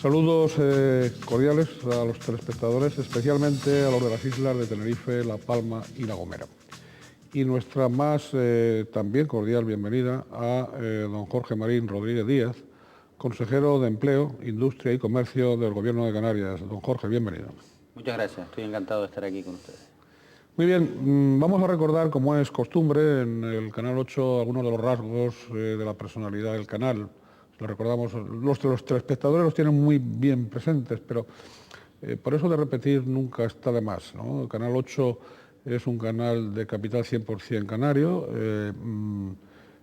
Saludos cordiales a los telespectadores, especialmente a los de las islas de Tenerife, La Palma y La Gomera. Y nuestra más también cordial bienvenida a don Jorge Marín Rodríguez Díaz, consejero de Empleo, Industria y Comercio del Gobierno de Canarias. Don Jorge, bienvenido. Muchas gracias, estoy encantado de estar aquí con ustedes. Muy bien, vamos a recordar, como es costumbre, en el Canal 8 algunos de los rasgos de la personalidad del canal. Lo recordamos, los telespectadores los tienen muy bien presentes, pero por eso de repetir nunca está de más, ¿no? El Canal 8 es un canal de capital 100% canario,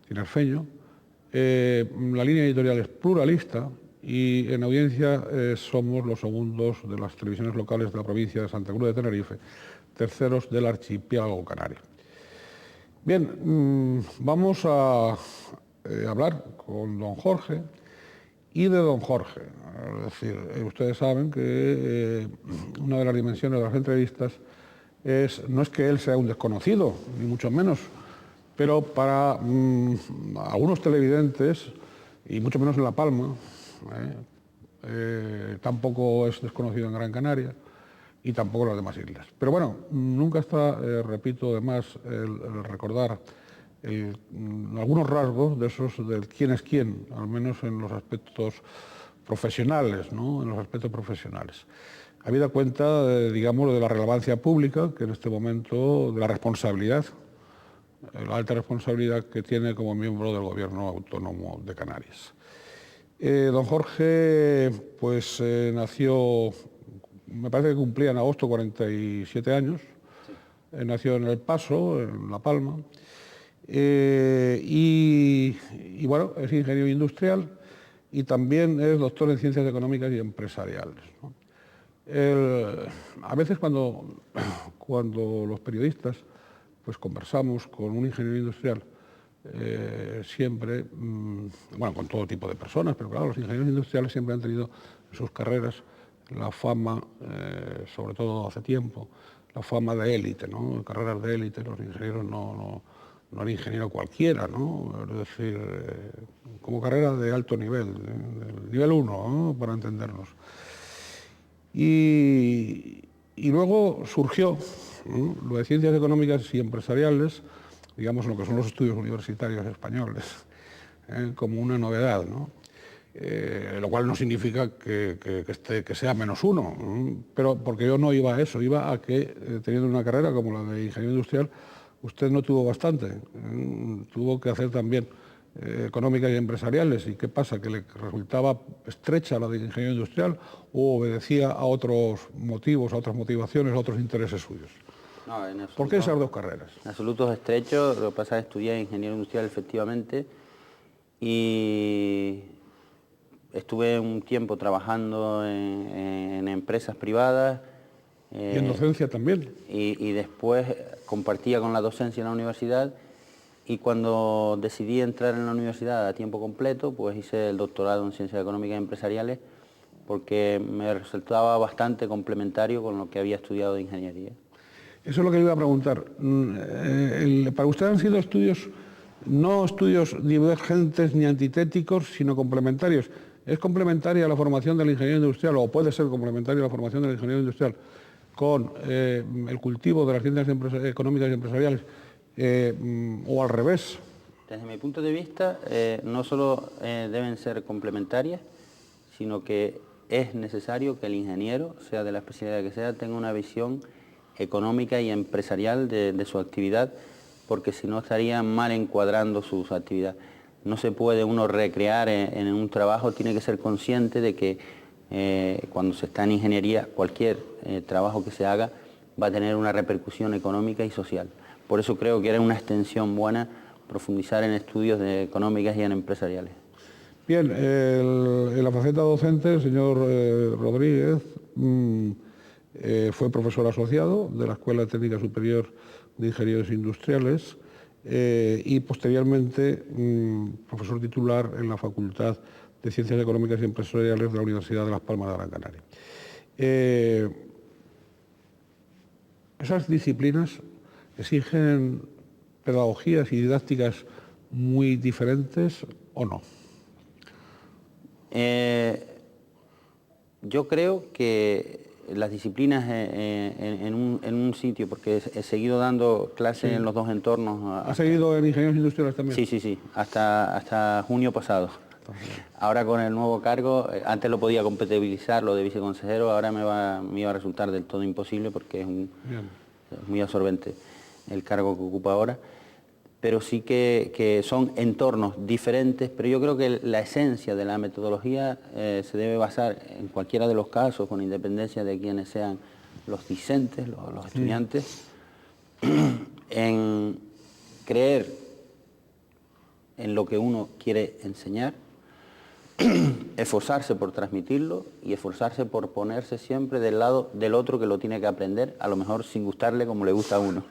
tinerfeño. La línea editorial es pluralista y en audiencia somos los segundos de las televisiones locales de la provincia de Santa Cruz de Tenerife, terceros del archipiélago canario. Bien, vamos a hablar con don Jorge y de don Jorge. Es decir, ustedes saben que una de las dimensiones de las entrevistas no es que él sea un desconocido, ni mucho menos, pero para algunos televidentes, y mucho menos en La Palma, tampoco es desconocido en Gran Canaria, y tampoco en las demás islas. Pero bueno, nunca está, repito, de más el recordar algunos rasgos de esos del quién es quién, al menos en los aspectos profesionales, ¿no? En los aspectos profesionales. Habida cuenta, digamos, de la relevancia pública, que en este momento, de la responsabilidad, la alta responsabilidad que tiene como miembro del Gobierno Autónomo de Canarias. Don Jorge, pues nació, me parece que cumplía en agosto 47 años, sí. Nació en El Paso, en La Palma, y bueno, es ingeniero industrial y también es doctor en Ciencias Económicas y Empresariales, ¿no? A veces cuando los periodistas pues conversamos con un ingeniero industrial, siempre, bueno, con todo tipo de personas, pero claro, los ingenieros industriales siempre han tenido en sus carreras la fama, sobre todo hace tiempo, la fama de élite, ¿no? Carreras de élite, los ingenieros no el ingeniero cualquiera, ¿no? Es decir, como carrera de alto nivel, nivel 1, ¿no? Para entendernos. Y luego surgió, ¿no?, lo de Ciencias Económicas y Empresariales, digamos lo que son los estudios universitarios españoles, como una novedad, ¿no? Lo cual no significa que sea menos uno, pero porque yo no iba a eso, iba a que teniendo una carrera como la de ingeniero industrial, usted no tuvo bastante, tuvo que hacer también económicas y empresariales. ¿Y qué pasa? ¿Que le resultaba estrecha la de ingeniero industrial o obedecía a otros motivos, a otras motivaciones, a otros intereses suyos? No, en absoluto, ¿Por qué esas dos carreras? En absoluto es estrecho. Lo que pasa es que estudié ingeniero industrial efectivamente y estuve un tiempo trabajando en empresas privadas. ¿Y en docencia también? Y después compartía con la docencia en la universidad, y cuando decidí entrar en la universidad a tiempo completo, pues hice el doctorado en Ciencias Económicas y Empresariales, porque me resultaba bastante complementario con lo que había estudiado de ingeniería. Eso es lo que le iba a preguntar. Para usted han sido estudios, no estudios divergentes ni antitéticos, sino complementarios. ¿Es complementaria la formación del ingeniero industrial, o puede ser complementaria la formación del ingeniero industrial, con el cultivo de las ciencias económicas y empresariales, o al revés? Desde mi punto de vista, no solo deben ser complementarias, sino que es necesario que el ingeniero, sea de la especialidad que sea, tenga una visión económica y empresarial de su actividad, porque si no estaría mal encuadrando su actividad. No se puede uno recrear en un trabajo, tiene que ser consciente de que cuando se está en ingeniería, cualquier trabajo que se haga va a tener una repercusión económica y social. Por eso creo que era una extensión buena profundizar en estudios de económicas y en empresariales. Bien, en la faceta docente, el señor Rodríguez fue profesor asociado de la Escuela Técnica Superior de Ingenieros Industriales y posteriormente profesor titular en la Facultad de Ciencias Económicas y Empresariales de la Universidad de Las Palmas de Gran Canaria. Esas disciplinas exigen pedagogías y didácticas muy diferentes, ¿o no? Yo creo que las disciplinas en un sitio, porque he seguido dando clases en los dos entornos. ¿Ha seguido en ingenieros industriales también? Sí, hasta junio pasado. Ahora con el nuevo cargo, antes lo podía compatibilizar, lo de viceconsejero, ahora me iba a resultar del todo imposible porque es muy absorbente el cargo que ocupa ahora. Pero sí que son entornos diferentes, pero yo creo que la esencia de la metodología se debe basar en cualquiera de los casos, con independencia de quienes sean los discentes, los estudiantes, en creer en lo que uno quiere enseñar, esforzarse por transmitirlo y esforzarse por ponerse siempre del lado del otro que lo tiene que aprender, a lo mejor sin gustarle como le gusta a uno.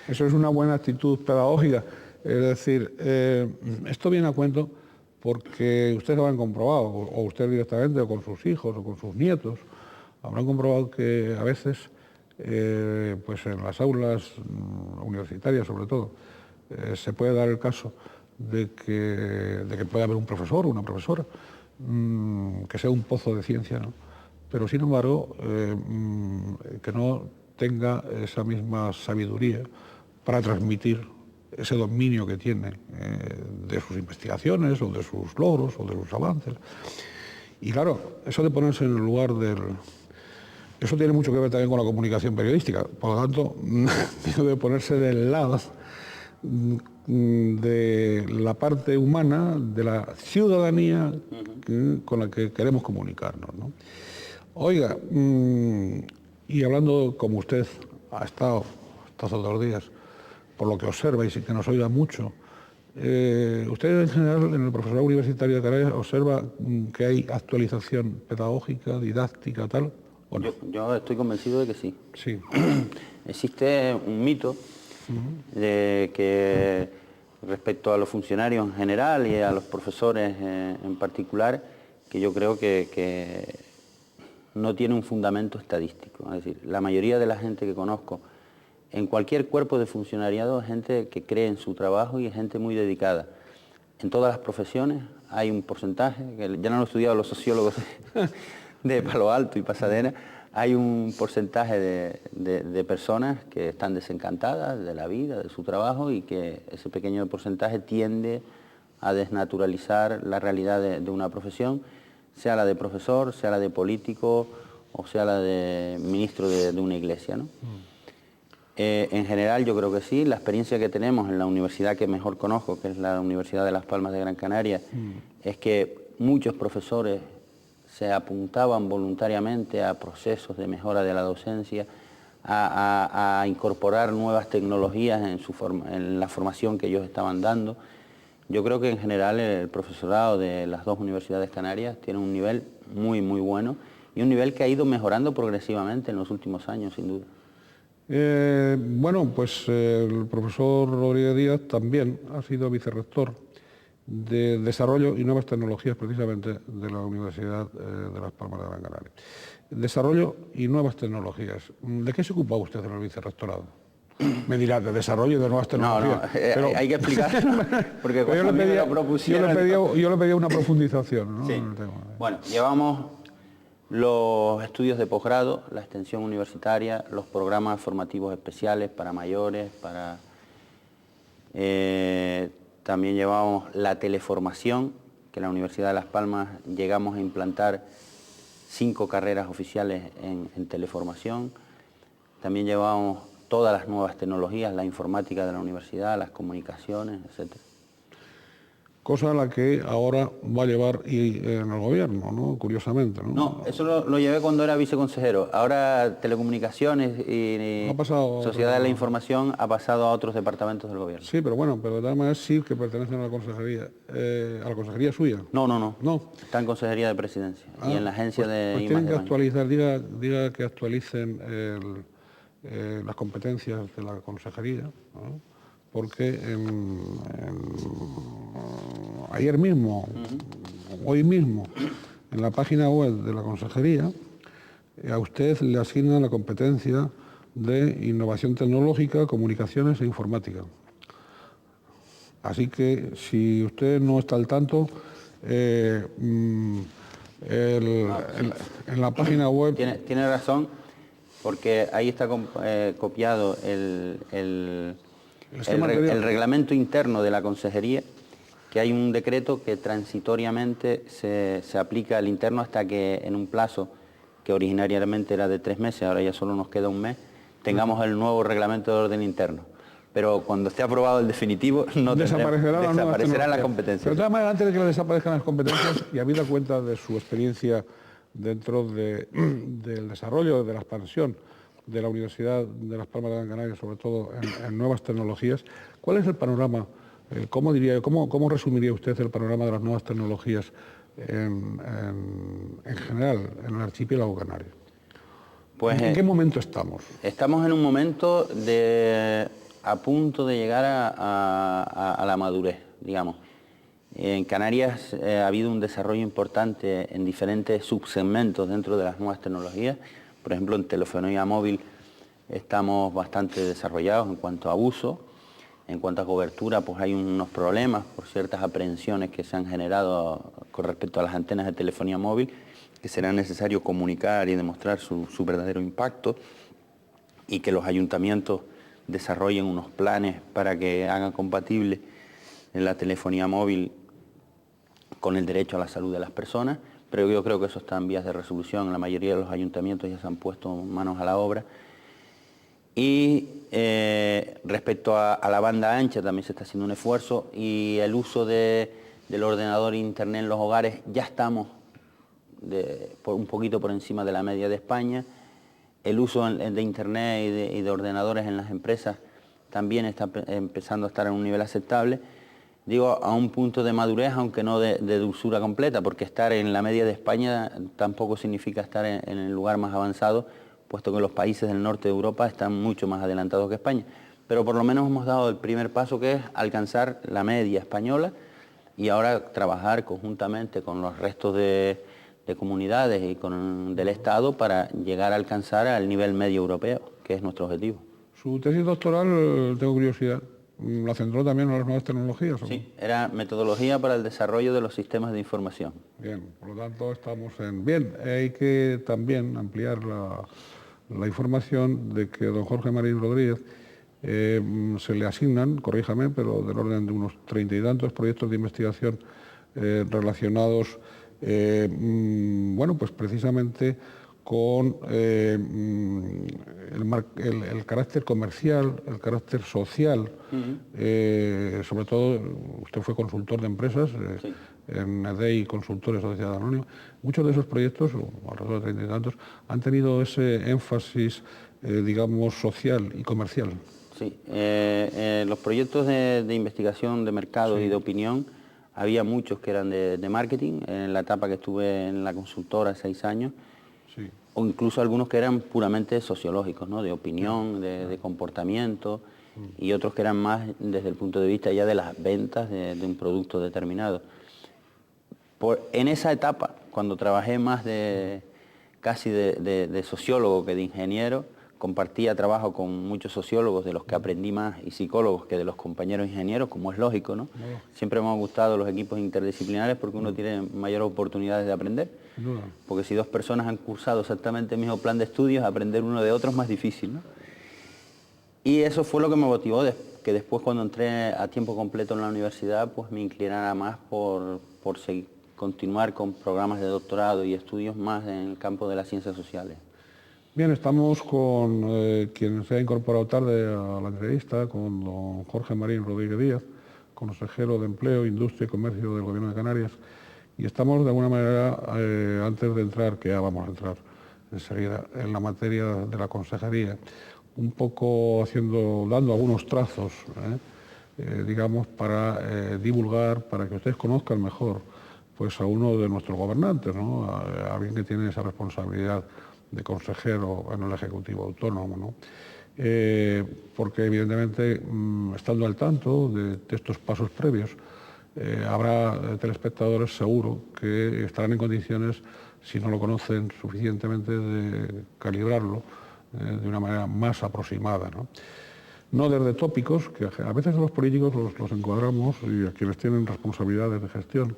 Eso es una buena actitud pedagógica. Es decir, esto viene a cuento porque ustedes lo han comprobado, o usted directamente, o con sus hijos, o con sus nietos, habrán comprobado que a veces, pues en las aulas universitarias sobre todo, se puede dar el caso de que pueda haber un profesor o una profesora que sea un pozo de ciencia, ¿no? Pero sin embargo, que no tenga esa misma sabiduría para transmitir ese dominio que tiene de sus investigaciones o de sus logros o de sus avances. Y claro, eso de ponerse en el lugar eso tiene mucho que ver también con la comunicación periodística. Por lo tanto, de ponerse del lado de la parte humana, de la ciudadanía con la que queremos comunicarnos, ¿no? Oiga, y hablando como usted ha estado estos 2 días, por lo que observa y sin que nos oiga mucho, usted en general en el profesorado universitario de Canarias observa que hay actualización pedagógica, didáctica, tal, ¿o no? Yo estoy convencido de que sí. Sí. Existe un mito de que respecto a los funcionarios en general y a los profesores en particular, que yo creo que no tiene un fundamento estadístico. Es decir, la mayoría de la gente que conozco en cualquier cuerpo de funcionariado es gente que cree en su trabajo y es gente muy dedicada. En todas las profesiones hay un porcentaje, que ya no lo han estudiado los sociólogos de Palo Alto y Pasadena, hay un porcentaje de personas que están desencantadas de la vida, de su trabajo, y que ese pequeño porcentaje tiende a desnaturalizar la realidad de una profesión, sea la de profesor, sea la de político o sea la de ministro de una iglesia, ¿no? En general yo creo que sí. La experiencia que tenemos en la universidad que mejor conozco, que es la Universidad de Las Palmas de Gran Canaria, es que muchos profesores se apuntaban voluntariamente a procesos de mejora de la docencia, a incorporar nuevas tecnologías en la formación que ellos estaban dando. Yo creo que en general el profesorado de las dos universidades canarias tiene un nivel muy, muy bueno y un nivel que ha ido mejorando progresivamente en los últimos años, sin duda. Bueno, pues el profesor Rodríguez Díaz también ha sido vicerrector de Desarrollo y Nuevas Tecnologías, precisamente, de la Universidad de Las Palmas de Gran Canaria. Desarrollo y Nuevas Tecnologías. ¿De qué se ocupa usted en el vicerrectorado? Me dirá, de desarrollo y de nuevas tecnologías. No, pero hay que explicarlo, porque cuando me lo propusieron... Yo le pedía una profundización, ¿no? Sí. En el tema. Bueno, llevamos los estudios de posgrado, la extensión universitaria, los programas formativos especiales para mayores, también llevamos la teleformación, que en la Universidad de Las Palmas llegamos a implantar 5 carreras oficiales en teleformación. También llevamos todas las nuevas tecnologías, la informática de la universidad, las comunicaciones, etc. Cosa a la que ahora va a llevar en el gobierno, ¿no? Curiosamente, ¿no? No, eso lo llevé cuando era viceconsejero. Ahora telecomunicaciones y Sociedad de la Información ha pasado a otros departamentos del gobierno. Sí, pero bueno, pero de todas maneras sí que pertenecen a la consejería suya. No. Está en Consejería de Presidencia y en la agencia de pues tienen que actualizar, diga que actualicen las competencias de la consejería, ¿no? Porque ayer mismo, hoy mismo, en la página web de la consejería, a usted le asignan la competencia de innovación tecnológica, comunicaciones e informática. Así que si usted no está al tanto, en la página web... Tiene razón, porque ahí está copiado el reglamento interno de la Consejería, que hay un decreto que transitoriamente se aplica al interno hasta que en un plazo que originariamente era de 3 meses, ahora ya solo nos queda un mes, tengamos el nuevo reglamento de orden interno. Pero cuando esté aprobado el definitivo, no desaparecerán las competencias. Pero de todas maneras, antes de que desaparezcan las competencias, y habida cuenta de su experiencia dentro del desarrollo, de la expansión de la Universidad de Las Palmas de Gran Canaria, sobre todo en nuevas tecnologías, ¿cuál es el panorama? ¿Cómo resumiría usted el panorama de las nuevas tecnologías en general en el archipiélago canario? Pues, ¿En qué momento estamos? Estamos en un momento a punto de llegar a la madurez, digamos. En Canarias ha habido un desarrollo importante en diferentes subsegmentos dentro de las nuevas tecnologías. Por ejemplo, en telefonía móvil estamos bastante desarrollados en cuanto a uso. En cuanto a cobertura, pues hay unos problemas por ciertas aprehensiones que se han generado con respecto a las antenas de telefonía móvil, que será necesario comunicar y demostrar su verdadero impacto, y que los ayuntamientos desarrollen unos planes para que hagan compatible la telefonía móvil con el derecho a la salud de las personas, pero yo creo que eso está en vías de resolución. La mayoría de los ayuntamientos ya se han puesto manos a la obra. Y respecto a la banda ancha también se está haciendo un esfuerzo, y el uso del ordenador e internet en los hogares ya estamos un poquito por encima de la media de España. El uso de internet y de ordenadores en las empresas también está empezando a estar en un nivel aceptable. Digo, a un punto de madurez, aunque no de dulzura completa, porque estar en la media de España tampoco significa estar en el lugar más avanzado, puesto que los países del norte de Europa están mucho más adelantados que España. Pero por lo menos hemos dado el primer paso, que es alcanzar la media española, y ahora trabajar conjuntamente con los restos de comunidades y del Estado para llegar a alcanzar al nivel medio europeo, que es nuestro objetivo. Su tesis doctoral, tengo curiosidad, ¿la centró también en las nuevas tecnologías? Sí, era metodología para el desarrollo de los sistemas de información. Bien, por lo tanto estamos en... Bien, hay que también ampliar la información de que don Jorge Marín Rodríguez se le asignan, corríjame, pero del orden de unos 30 y tantos proyectos de investigación relacionados, bueno, pues precisamente con el carácter comercial, el carácter social, sobre todo usted fue consultor de empresas, sí, en EDEI Consultores Sociedad Anónima. Muchos de esos proyectos, alrededor de 30 y tantos, han tenido ese énfasis, digamos, social y comercial. Sí, los proyectos de investigación de mercado, sí, y de opinión, había muchos que eran de marketing, en la etapa que estuve en la consultora, 6 años, sí, o incluso algunos que eran puramente sociológicos, ¿no?, de opinión, de comportamiento, y otros que eran más desde el punto de vista ya de las ventas de un producto determinado. En esa etapa, cuando trabajé más casi de sociólogo que de ingeniero, compartía trabajo con muchos sociólogos, de los que aprendí más, y psicólogos, que de los compañeros ingenieros, como es lógico, ¿no? Siempre me han gustado los equipos interdisciplinares porque uno tiene mayores oportunidades de aprender. Porque si 2 personas han cursado exactamente el mismo plan de estudios, aprender uno de otro es más difícil, ¿no? Y eso fue lo que me motivó, que después, cuando entré a tiempo completo en la universidad, pues me inclinara más por continuar con programas de doctorado y estudios más en el campo de las ciencias sociales. Bien, estamos con quien se ha incorporado tarde a la entrevista, con don Jorge Marín Rodríguez Díaz, consejero de Empleo, Industria y Comercio del Gobierno de Canarias, y estamos de alguna manera, antes de entrar, que ya vamos a entrar enseguida, en la materia de la consejería, un poco dando algunos trazos, digamos, para divulgar, para que ustedes conozcan mejor pues a uno de nuestros gobernantes, ¿no?, a alguien que tiene esa responsabilidad de consejero en el Ejecutivo Autónomo, ¿no? Porque evidentemente, estando al tanto de estos pasos previos, habrá telespectadores seguro que estarán en condiciones, si no lo conocen suficientemente, de calibrarlo de una manera más aproximada, ¿no? No desde tópicos, que a veces los políticos los encuadramos, y a quienes tienen responsabilidades de gestión,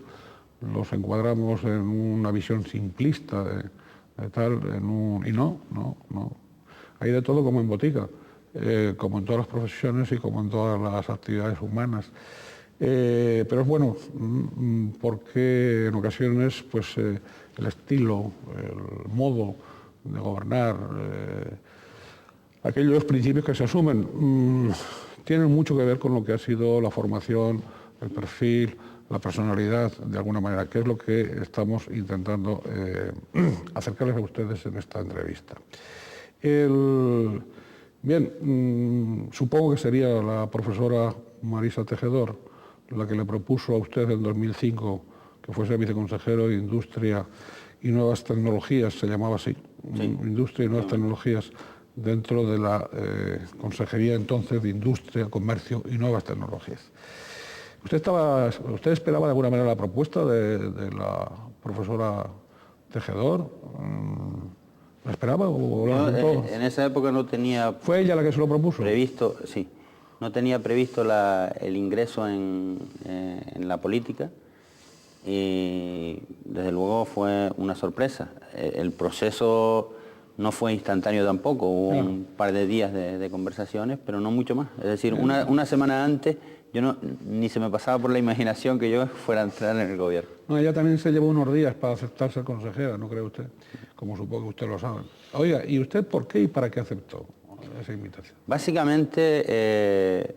los encuadramos en una visión simplista de tal, y no. Hay de todo como en botica, como en todas las profesiones y como en todas las actividades humanas. Pero es bueno, porque en ocasiones pues, el estilo, el modo de gobernar, aquellos principios que se asumen, tienen mucho que ver con lo que ha sido la formación, el perfil, la personalidad, de alguna manera, que es lo que estamos intentando acercarles a ustedes en esta entrevista. Bien, supongo que sería la profesora Marisa Tejedor la que le propuso a usted en 2005 que fuese viceconsejero de Industria y Nuevas Tecnologías, se llamaba así, sí. Industria y Nuevas Tecnologías, dentro de la Consejería entonces de Industria, Comercio y Nuevas Tecnologías. ¿Usted esperaba de alguna manera la propuesta de la profesora Tejedor? ¿La esperaba o la apuntó? En esa época no tenía... ¿Fue ella la que se lo propuso? Previsto, sí. No tenía previsto el ingreso en la política y desde luego fue una sorpresa. El proceso no fue instantáneo tampoco, hubo un par de días de conversaciones, pero no mucho más. Es decir, una semana antes yo ni se me pasaba por la imaginación que yo fuera a entrar en el gobierno. No, ella también se llevó unos días para aceptar ser consejera, ¿no cree usted? Como supongo que usted lo sabe. Oiga, ¿y usted por qué y para qué aceptó esa invitación? Básicamente,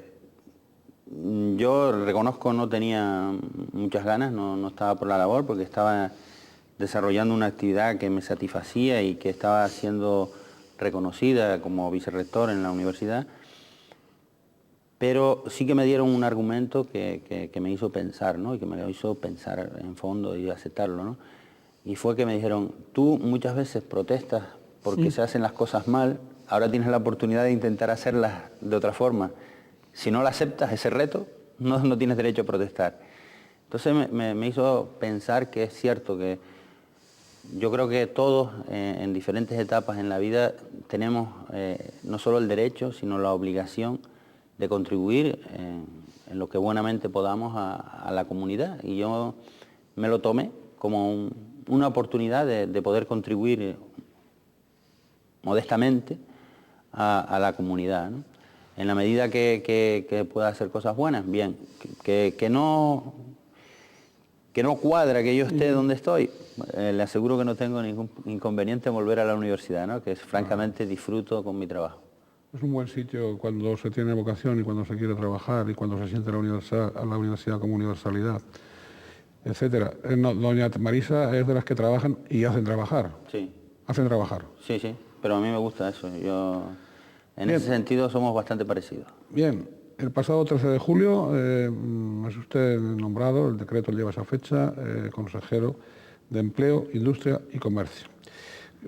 yo reconozco no tenía muchas ganas, no estaba por la labor porque estaba desarrollando una actividad que me satisfacía y que estaba siendo reconocida como vicerrector en la universidad, pero sí que me dieron un argumento que me hizo pensar, ¿no? Y que me hizo pensar en fondo y aceptarlo, ¿no? Y fue que me dijeron, tú muchas veces protestas porque se hacen las cosas mal, ahora tienes la oportunidad de intentar hacerlas de otra forma. Si no la aceptas, ese reto, no tienes derecho a protestar. Entonces me hizo pensar que es cierto que yo creo que todos en diferentes etapas en la vida tenemos no solo el derecho, sino la obligación de contribuir en lo que buenamente podamos a la comunidad. Y yo me lo tomé como una oportunidad de poder contribuir modestamente a la comunidad, ¿no? En la medida que pueda hacer cosas buenas, bien. Que no cuadra que yo esté donde estoy, le aseguro que no tengo ningún inconveniente en volver a la universidad, ¿no? Que francamente disfruto con mi trabajo. Es un buen sitio cuando se tiene vocación y cuando se quiere trabajar y cuando se siente la universidad como universalidad, etcétera. Doña Marisa es de las que trabajan y hacen trabajar. Sí. Hacen trabajar. Sí, pero a mí me gusta eso. En ese sentido somos bastante parecidos. Bien, el pasado 13 de julio es usted nombrado, el decreto lleva esa fecha, consejero de Empleo, Industria y Comercio.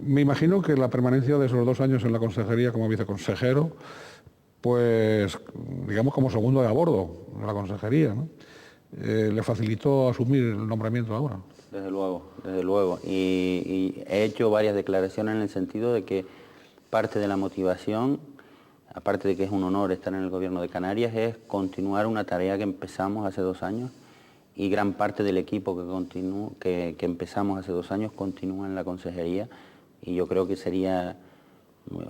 Me imagino que la permanencia de esos 2 años en la consejería como viceconsejero, pues digamos como segundo de a bordo de la consejería, ¿no? Le facilitó asumir el nombramiento ahora. Desde luego. Y he hecho varias declaraciones en el sentido de que parte de la motivación, aparte de que es un honor estar en el gobierno de Canarias, es continuar una tarea que empezamos hace 2 años y gran parte del equipo que empezamos hace 2 años continúa en la consejería y yo creo que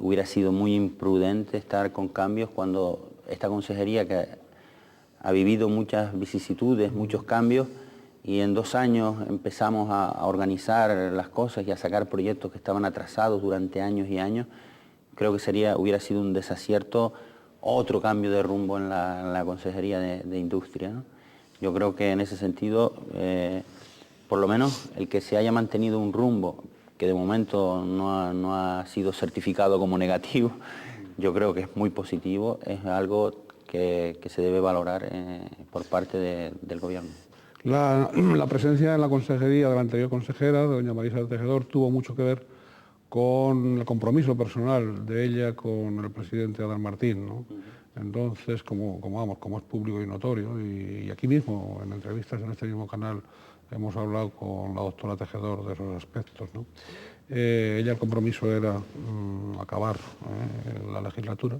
hubiera sido muy imprudente estar con cambios cuando esta consejería que ha vivido muchas vicisitudes, muchos cambios, y en 2 años empezamos a organizar las cosas y a sacar proyectos que estaban atrasados durante años y años. Creo que hubiera sido un desacierto otro cambio de rumbo en la Consejería de Industria, ¿no? Yo creo que en ese sentido, por lo menos el que se haya mantenido un rumbo que de momento no ha sido certificado como negativo, yo creo que es muy positivo, es algo que se debe valorar por parte del gobierno. La presencia en la consejería de la anterior consejera, doña Marisa Tejedor, tuvo mucho que ver con el compromiso personal de ella con el presidente Adán Martín, ¿no? Entonces, como es público y notorio, y aquí mismo, en entrevistas en este mismo canal, hemos hablado con la doctora Tejedor de esos aspectos, ¿no? Ella el compromiso era acabar la legislatura.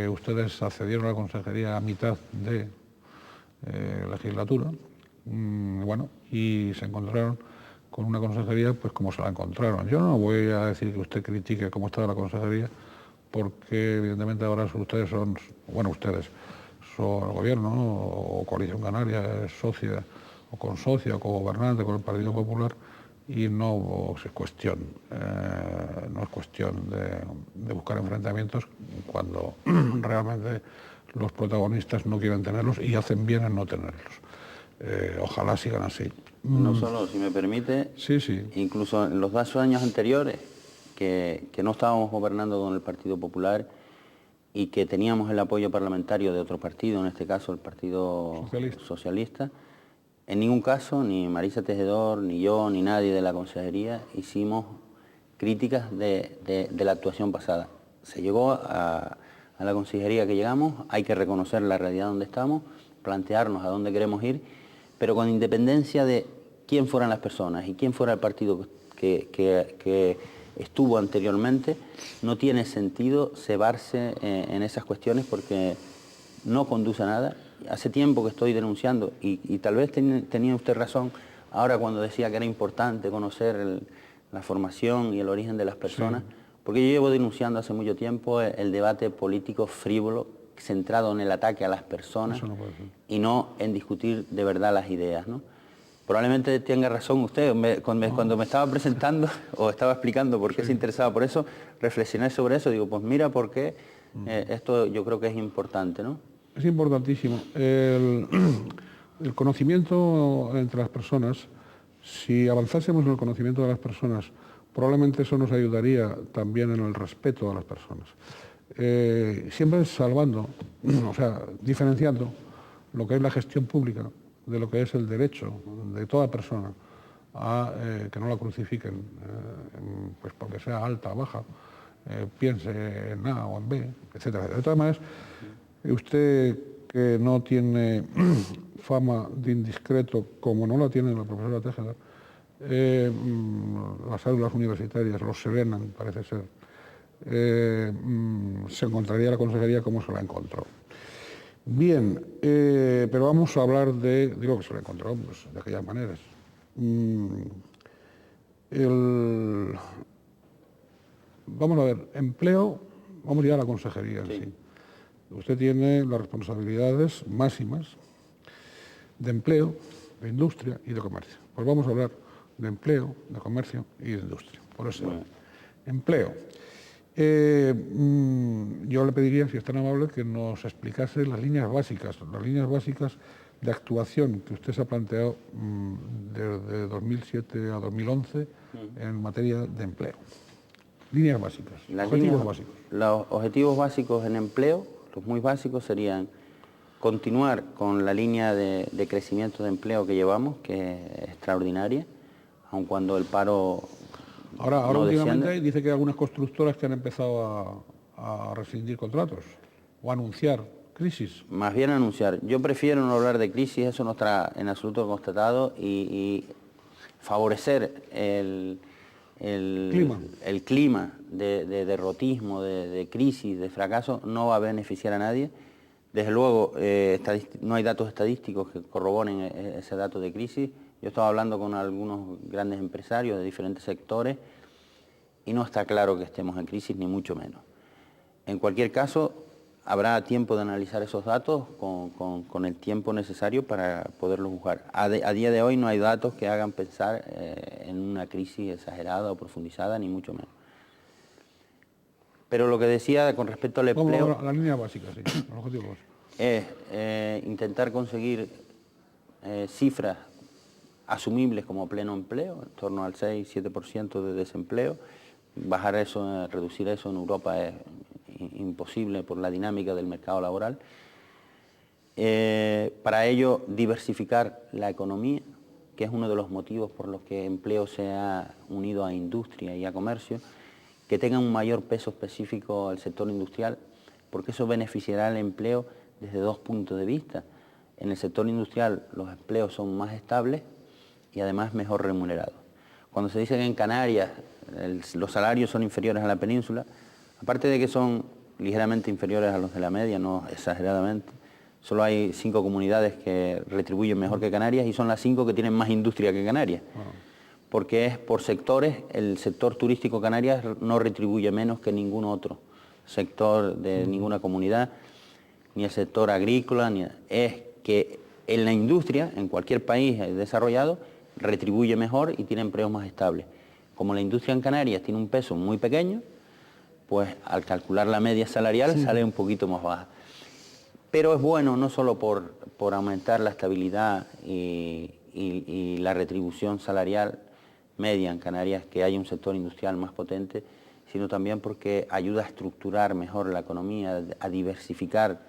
Ustedes accedieron a la consejería a mitad de legislatura Bueno, y se encontraron con una consejería pues como se la encontraron. Yo no voy a decir que usted critique cómo está la consejería, porque evidentemente ahora ustedes son, bueno, ustedes son el gobierno, ¿no? O Coalición Canaria, es socia o consocia o cogobernante con el Partido Popular, y no es cuestión, de buscar enfrentamientos cuando realmente los protagonistas no quieren tenerlos y hacen bien en no tenerlos. Ojalá sigan así. No solo, si me permite, Sí, sí. incluso en los 2 años anteriores, que no estábamos gobernando con el Partido Popular y que teníamos el apoyo parlamentario de otro partido, en este caso el Partido Socialista, en ningún caso, ni Marisa Tejedor, ni yo, ni nadie de la consejería hicimos críticas de la actuación pasada. Se llegó a la consejería que llegamos, hay que reconocer la realidad donde estamos, plantearnos a dónde queremos ir, pero con independencia de quién fueran las personas y quién fuera el partido que estuvo anteriormente, no tiene sentido cebarse en esas cuestiones porque no conduce a nada. Hace tiempo que estoy denunciando y tal vez tenía usted razón ahora cuando decía que era importante conocer la formación y el origen de las personas, sí. Porque yo llevo denunciando hace mucho tiempo el debate político frívolo centrado en el ataque a las personas y no en discutir de verdad las ideas, ¿no? Probablemente tenga razón usted, cuando me estaba presentando o estaba explicando por qué se interesaba por eso, reflexioné sobre eso, digo, pues mira por qué esto yo creo que es importante, ¿no? Es importantísimo. El conocimiento entre las personas, si avanzásemos en el conocimiento de las personas, probablemente eso nos ayudaría también en el respeto a las personas. Siempre salvando, o sea, diferenciando lo que es la gestión pública de lo que es el derecho de toda persona a que no la crucifiquen, pues porque sea alta o baja, piense en A o en B, etcétera. De todas maneras, usted que no tiene fama de indiscreto, como no la tiene la profesora Tejeda, las aulas universitarias los serenan, parece ser, se encontraría la consejería como se la encontró. Bien, pero vamos a hablar digo que se la encontró, pues, de aquellas maneras. Vamos a ver, empleo, vamos ya a la consejería en sí. Usted tiene las responsabilidades máximas de empleo, de industria y de comercio. Pues vamos a hablar de empleo, de comercio y de industria. Por eso, empleo. Yo le pediría, si es tan amable, que nos explicase las líneas básicas de actuación que usted se ha planteado desde 2007 a 2011 en materia de empleo. Líneas básicas, objetivos básicos. Los objetivos básicos en empleo, los muy básicos, serían continuar con la línea de crecimiento de empleo que llevamos, que es extraordinaria, aun cuando el paro Ahora no últimamente desciende. Dice que hay algunas constructoras que han empezado a rescindir contratos o a anunciar crisis. Más bien anunciar. Yo prefiero no hablar de crisis, eso no está en absoluto constatado, y favorecer el clima de derrotismo, de crisis, de fracaso, no va a beneficiar a nadie. Desde luego, no hay datos estadísticos que corroboren ese dato de crisis. Yo estaba hablando con algunos grandes empresarios de diferentes sectores y no está claro que estemos en crisis, ni mucho menos. En cualquier caso, habrá tiempo de analizar esos datos con el tiempo necesario para poderlos juzgar. A día de hoy no hay datos que hagan pensar en una crisis exagerada o profundizada, ni mucho menos. Pero lo que decía con respecto al empleo... La línea básica, sí, los objetivos básicos. Es intentar conseguir cifras asumibles como pleno empleo, en torno al 6-7% de desempleo. Bajar eso, reducir eso en Europa es imposible por la dinámica del mercado laboral. Para ello, diversificar la economía, que es uno de los motivos por los que empleo se ha unido a industria y a comercio, que tenga un mayor peso específico al sector industrial, porque eso beneficiará al empleo desde 2 puntos de vista. En el sector industrial los empleos son más estables y además mejor remunerados. Cuando se dice que en Canarias los salarios son inferiores a la península, aparte de que son ligeramente inferiores a los de la media, no exageradamente, Solo hay 5 comunidades que retribuyen mejor que Canarias y son las 5 que tienen más industria que Canarias. Porque es por sectores, el sector turístico Canarias no retribuye menos que ningún otro sector de ninguna comunidad, ni el sector agrícola, es que en la industria, en cualquier país desarrollado, retribuye mejor y tiene empleos más estables. Como la industria en Canarias tiene un peso muy pequeño, pues al calcular la media salarial sale un poquito más baja. Pero es bueno no solo por aumentar la estabilidad y la retribución salarial media en Canarias, que haya un sector industrial más potente, sino también porque ayuda a estructurar mejor la economía, a diversificar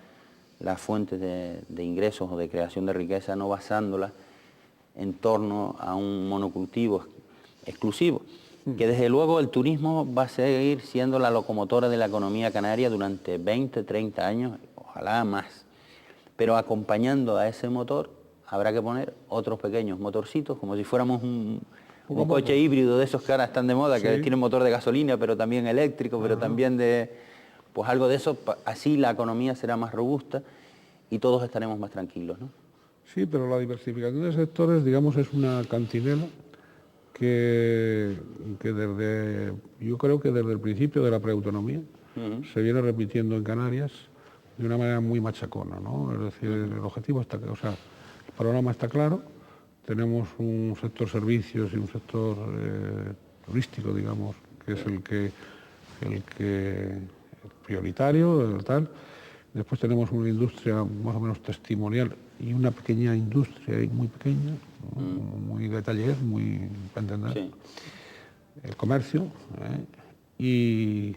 las fuentes de ingresos o de creación de riqueza, no basándolas en torno a un monocultivo exclusivo. Que desde luego el turismo va a seguir siendo la locomotora de la economía canaria durante 20, 30 años, ojalá más. Pero acompañando a ese motor habrá que poner otros pequeños motorcitos, como si fuéramos un coche híbrido de esos que ahora están de moda, que tienen motor de gasolina, pero también eléctrico, pero también de... Pues algo de eso, así la economía será más robusta y todos estaremos más tranquilos, ¿no? Sí, pero la diversificación de sectores, digamos, es una cantinela que yo creo que desde el principio de la preautonomía se viene repitiendo en Canarias de una manera muy machacona, ¿no? Es decir, el objetivo está, o sea, el panorama está claro, tenemos un sector servicios y un sector turístico, digamos, que es el que prioritario, el tal. Después tenemos una industria más o menos testimonial y una pequeña industria, muy pequeña, muy de taller, muy para entender. Sí. El comercio y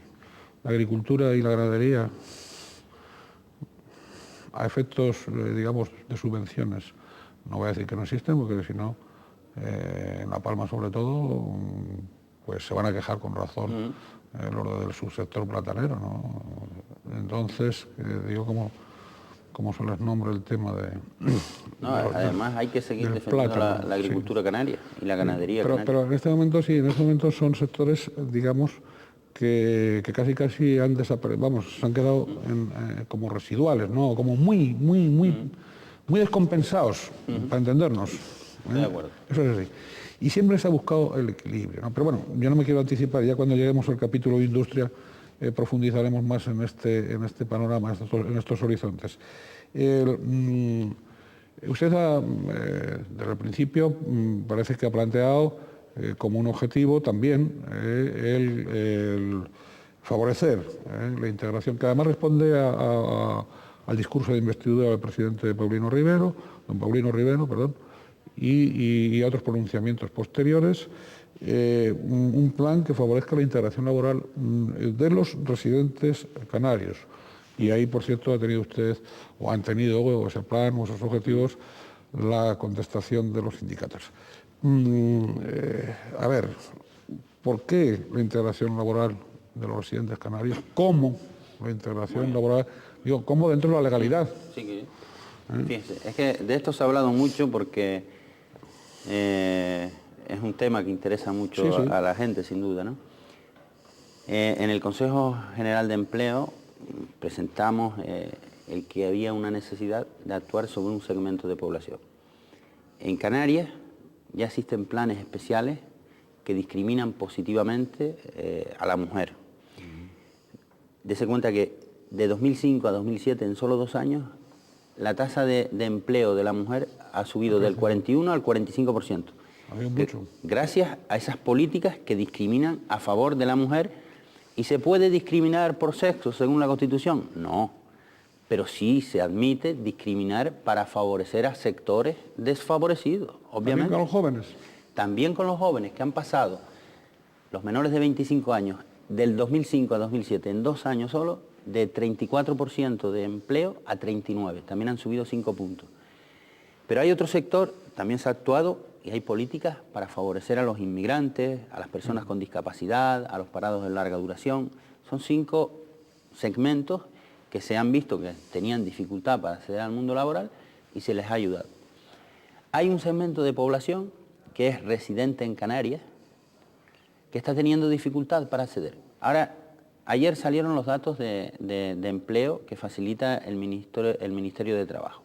la agricultura y la ganadería a efectos, digamos, de subvenciones. No voy a decir que no existen, porque si no, en La Palma sobre todo, pues se van a quejar con razón los del subsector platanero, ¿no? Entonces, digo como se les nombra el tema de... además hay que seguir defendiendo plátano, la agricultura canaria y la ganadería canaria. Pero en este momento sí, en este momento son sectores, digamos, que casi han desaparecido, vamos, se han quedado como residuales, ¿no? Como muy descompensados, para entendernos. Estoy de acuerdo. Eso es así. Y siempre se ha buscado el equilibrio, ¿no? Pero bueno, yo no me quiero anticipar, ya cuando lleguemos al capítulo de industria profundizaremos más en este panorama, en estos horizontes. Usted desde el principio parece que ha planteado como un objetivo también el favorecer la integración, que además responde al discurso de investidura del presidente don Paulino Rivero, y a otros pronunciamientos posteriores, un plan que favorezca la integración laboral de los residentes canarios. Y ahí, por cierto, ha tenido usted, o han tenido ese plan o esos objetivos, la contestación de los sindicatos. A ver, ¿por qué la integración laboral de los residentes canarios? ¿Cómo la integración laboral? Digo, ¿cómo dentro de la legalidad? Sí, fíjense, es que de esto se ha hablado mucho porque es un tema que interesa mucho a la gente, sin duda, ¿no? En el Consejo General de Empleo presentamos el que había una necesidad de actuar sobre un segmento de población. En Canarias ya existen planes especiales que discriminan positivamente a la mujer. Dese cuenta que de 2005 a 2007, en solo 2 años, la tasa de empleo de la mujer ha subido del 41 al 45%. Gracias a esas políticas que discriminan a favor de la mujer. ¿Y se puede discriminar por sexo según la Constitución? No, pero sí se admite discriminar para favorecer a sectores desfavorecidos, obviamente. ¿También con los jóvenes? También con los jóvenes que han pasado, los menores de 25 años, del 2005 a 2007, en 2 años solo, de 34% de empleo a 39%. También han subido 5 puntos. Pero hay otro sector, también se ha actuado, y hay políticas para favorecer a los inmigrantes, a las personas con discapacidad, a los parados de larga duración. Son 5 segmentos que se han visto que tenían dificultad para acceder al mundo laboral y se les ha ayudado. Hay un segmento de población que es residente en Canarias, que está teniendo dificultad para acceder. Ahora, Ayer salieron los datos de empleo que facilita el Ministerio de Trabajo.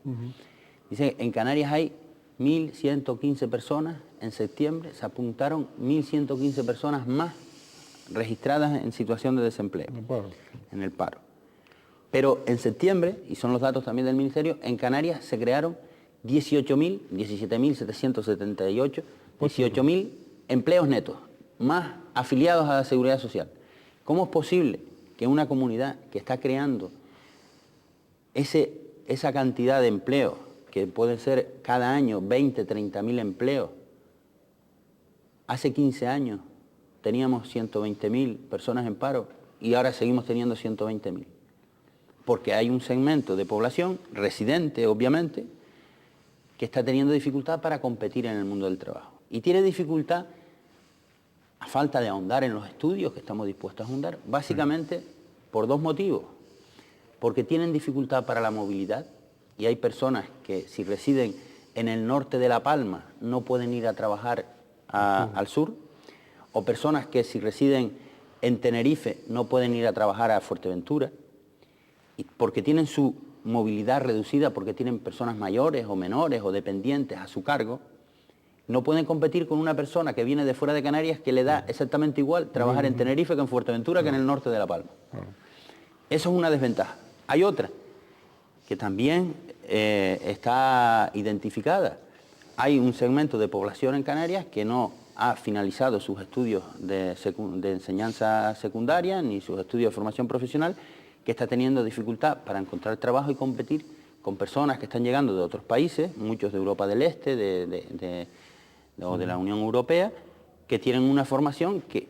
Dice que en Canarias hay 1.115 personas, en septiembre se apuntaron 1.115 personas más registradas en situación de desempleo, en el paro. Pero en septiembre, y son los datos también del Ministerio, en Canarias se crearon 17.778, 18.000 empleos netos, más afiliados a la Seguridad Social. ¿Cómo es posible que una comunidad que está creando esa cantidad de empleos, que pueden ser cada año 20, 30.000 empleos, hace 15 años teníamos 120.000 personas en paro y ahora seguimos teniendo 120.000? Porque hay un segmento de población, residente obviamente, que está teniendo dificultad para competir en el mundo del trabajo. Y tiene dificultad, a falta de ahondar en los estudios que estamos dispuestos a ahondar, básicamente por dos motivos. Porque tienen dificultad para la movilidad, y hay personas que si residen en el norte de La Palma no pueden ir a trabajar al sur, o personas que si residen en Tenerife no pueden ir a trabajar a Fuerteventura, y porque tienen su movilidad reducida, porque tienen personas mayores o menores o dependientes a su cargo, no pueden competir con una persona que viene de fuera de Canarias que le da exactamente igual trabajar en Tenerife que en Fuerteventura que en el norte de La Palma. Eso es una desventaja. Hay otra que también está identificada. Hay un segmento de población en Canarias que no ha finalizado sus estudios de enseñanza secundaria ni sus estudios de formación profesional, que está teniendo dificultad para encontrar trabajo y competir con personas que están llegando de otros países, muchos de Europa del Este, o de la Unión Europea, que tienen una formación que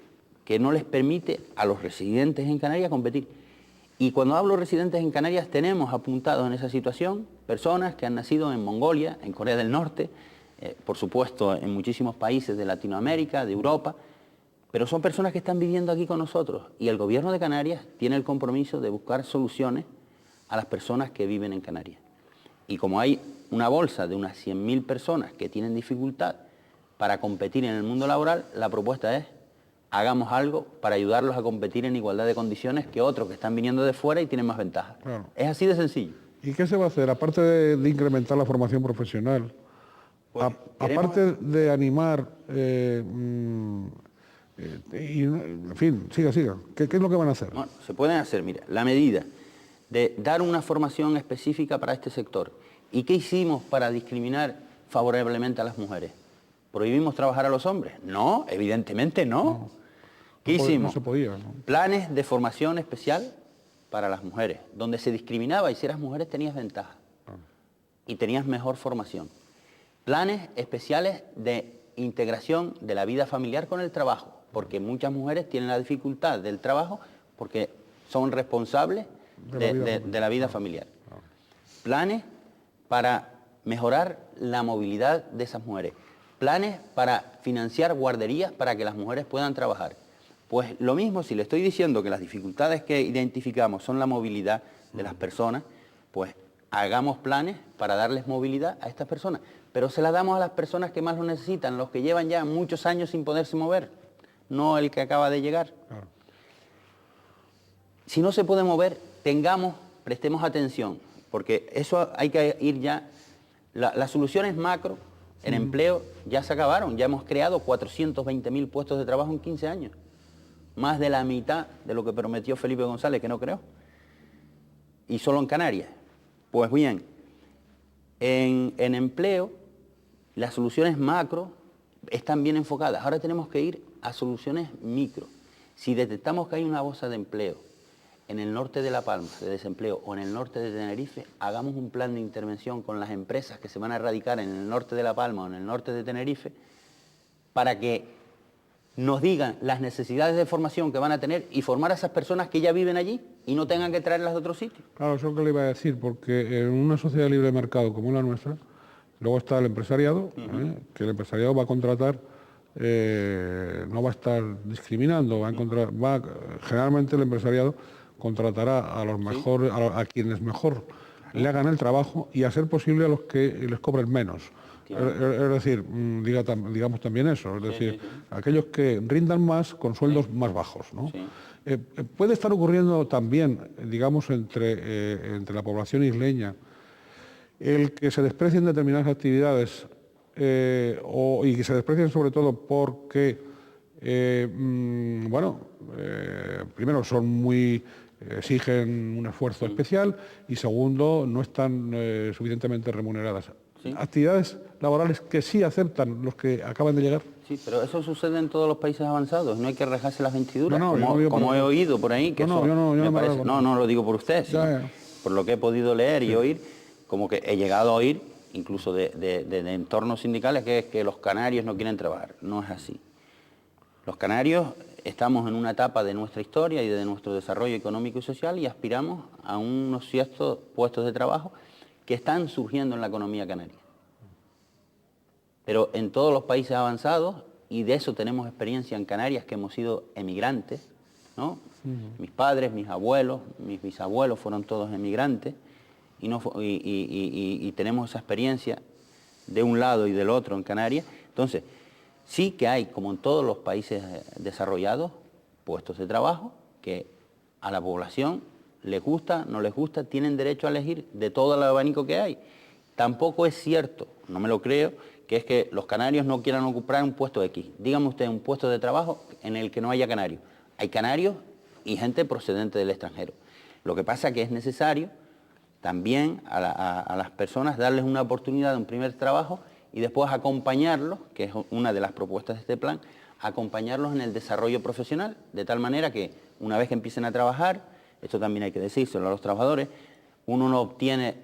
no les permite a los residentes en Canarias competir. Y cuando hablo de residentes en Canarias, tenemos apuntados en esa situación personas que han nacido en Mongolia, en Corea del Norte, por supuesto en muchísimos países de Latinoamérica, de Europa, pero son personas que están viviendo aquí con nosotros, y el gobierno de Canarias tiene el compromiso de buscar soluciones a las personas que viven en Canarias. Y como hay una bolsa de unas 100.000 personas que tienen dificultad para competir en el mundo laboral, la propuesta es: hagamos algo para ayudarlos a competir en igualdad de condiciones que otros que están viniendo de fuera y tienen más ventajas. Claro. Es así de sencillo. ¿Y qué se va a hacer? Aparte de incrementar la formación profesional, pues, aparte de animar, en fin, siga. ¿Qué es lo que van a hacer? Bueno, se pueden hacer, mira, la medida de dar una formación específica para este sector. ¿Y qué hicimos para discriminar favorablemente a las mujeres? ¿Prohibimos trabajar a los hombres? No, evidentemente no. ¿Qué hicimos? No se podía, ¿no? Planes de formación especial para las mujeres, donde se discriminaba, y si eras mujeres tenías ventaja y tenías mejor formación. Planes especiales de integración de la vida familiar con el trabajo, porque muchas mujeres tienen la dificultad del trabajo porque son responsables de la vida familiar. Planes para mejorar la movilidad de esas mujeres. Planes para financiar guarderías para que las mujeres puedan trabajar. Pues lo mismo, si le estoy diciendo que las dificultades que identificamos son la movilidad de las personas, pues hagamos planes para darles movilidad a estas personas. Pero se la damos a las personas que más lo necesitan, los que llevan ya muchos años sin poderse mover, no el que acaba de llegar. Claro. Si no se puede mover, prestemos atención, porque eso hay que ir ya. Las soluciones macro en empleo ya se acabaron, ya hemos creado 420.000 puestos de trabajo en 15 años. Más de la mitad de lo que prometió Felipe González, que no creo. Y solo en Canarias. Pues bien, en empleo, las soluciones macro están bien enfocadas. Ahora tenemos que ir a soluciones micro. Si detectamos que hay una bolsa de empleo en el norte de La Palma, de desempleo, o en el norte de Tenerife, hagamos un plan de intervención con las empresas que se van a radicar en el norte de La Palma o en el norte de Tenerife, para que nos digan las necesidades de formación que van a tener y formar a esas personas que ya viven allí y no tengan que traerlas de otro sitio. Claro, eso es lo que le iba a decir, porque en una sociedad libre de mercado como la nuestra, luego está el empresariado, que el empresariado va a contratar, no va a estar discriminando, generalmente el empresariado contratará a los a quienes mejor le hagan el trabajo y a ser posible a los que les cobren menos. Es decir, digamos también eso, es decir, aquellos que rindan más con sueldos más bajos, ¿no? Sí. Puede estar ocurriendo también, digamos, entre la población isleña, el que se desprecien determinadas actividades y que se desprecien sobre todo porque, primero son exigen un esfuerzo especial y segundo, no están suficientemente remuneradas. Sí. Actividades laborales que sí aceptan los que acaban de llegar. Sí, pero eso sucede en todos los países avanzados, no hay que rajarse las vestiduras, No, como he oído por ahí, que no lo digo por usted, sino por lo que he podido leer y oír, como que he llegado a oír, incluso de entornos sindicales, que es que los canarios no quieren trabajar. No es así. Los canarios estamos en una etapa de nuestra historia y de nuestro desarrollo económico y social y aspiramos a unos ciertos puestos de trabajo que están surgiendo en la economía canaria. Pero en todos los países avanzados, y de eso tenemos experiencia en Canarias, que hemos sido emigrantes, ¿no? Mis padres, mis abuelos, mis bisabuelos fueron todos emigrantes, y tenemos esa experiencia de un lado y del otro en Canarias. Entonces, sí que hay, como en todos los países desarrollados, puestos de trabajo que a la población les gusta, no les gusta, tienen derecho a elegir de todo el abanico que hay. Tampoco es cierto, no me lo creo, que es que los canarios no quieran ocupar un puesto X. Dígame usted un puesto de trabajo en el que no haya canarios. Hay canarios y gente procedente del extranjero. Lo que pasa es que es necesario también a las personas darles una oportunidad de un primer trabajo y después acompañarlos, que es una de las propuestas de este plan, acompañarlos en el desarrollo profesional, de tal manera que una vez que empiecen a trabajar, esto también hay que decírselo a los trabajadores, uno no obtiene